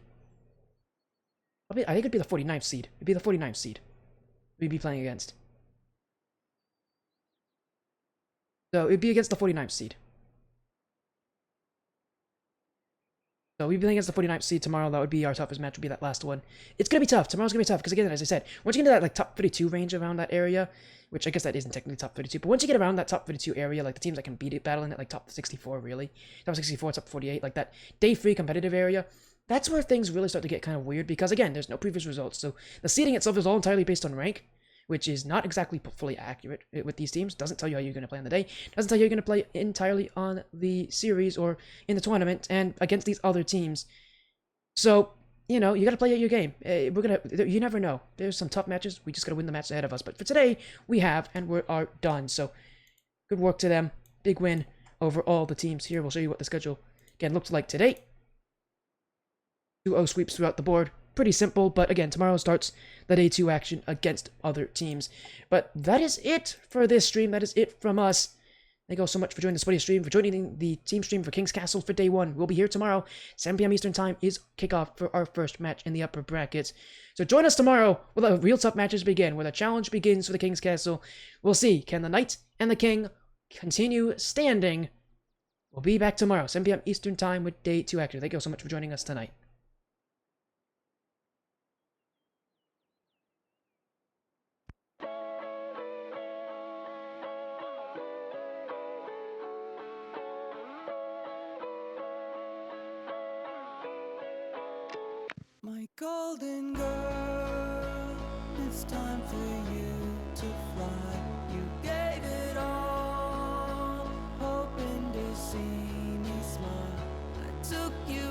I think it would be the 49th seed. It would be the 49th seed we'd be playing against. So, it would be against the 49th seed. So we'll be playing against the 49th seed tomorrow. That would be our toughest match, would be that last one. It's going to be tough. Tomorrow's going to be tough, because again, as I said, once you get into that like top 32 range around that area, which I guess that isn't technically top 32, but once you get around that top 32 area, like the teams that can beat it, battling at like top 64, really, top 64, top 48, like that day 3 competitive area, that's where things really start to get kind of weird, because again, there's no previous results. So the seeding itself is all entirely based on rank, which is not exactly fully accurate with these teams. Doesn't tell you how you're going to play on the day. Doesn't tell you you're going to play entirely on the series or in the tournament and against these other teams. So, you know, you got to play your game. You never know. There's some tough matches. We just got to win the match ahead of us. But for today, we have, and we are done. So, good work to them. Big win over all the teams here. We'll show you what the schedule, again, looks like today. 2-0 sweeps throughout the board. Pretty simple, but again, tomorrow starts the day 2 action against other teams. But that is it for this stream. That is it from us. Thank you all so much for joining the Spuddy stream, for joining the team stream for King's Castle for day 1. We'll be here tomorrow. 7 p.m. Eastern Time is kickoff for our first match in the upper brackets. So join us tomorrow where the real tough matches begin, where the challenge begins for the King's Castle. We'll see, can the Knight and the King continue standing? We'll be back tomorrow, 7 p.m. Eastern Time with day 2 action. Thank you all so much for joining us tonight. My golden girl, it's time for you to fly. You gave it all, hope see me smile. I took you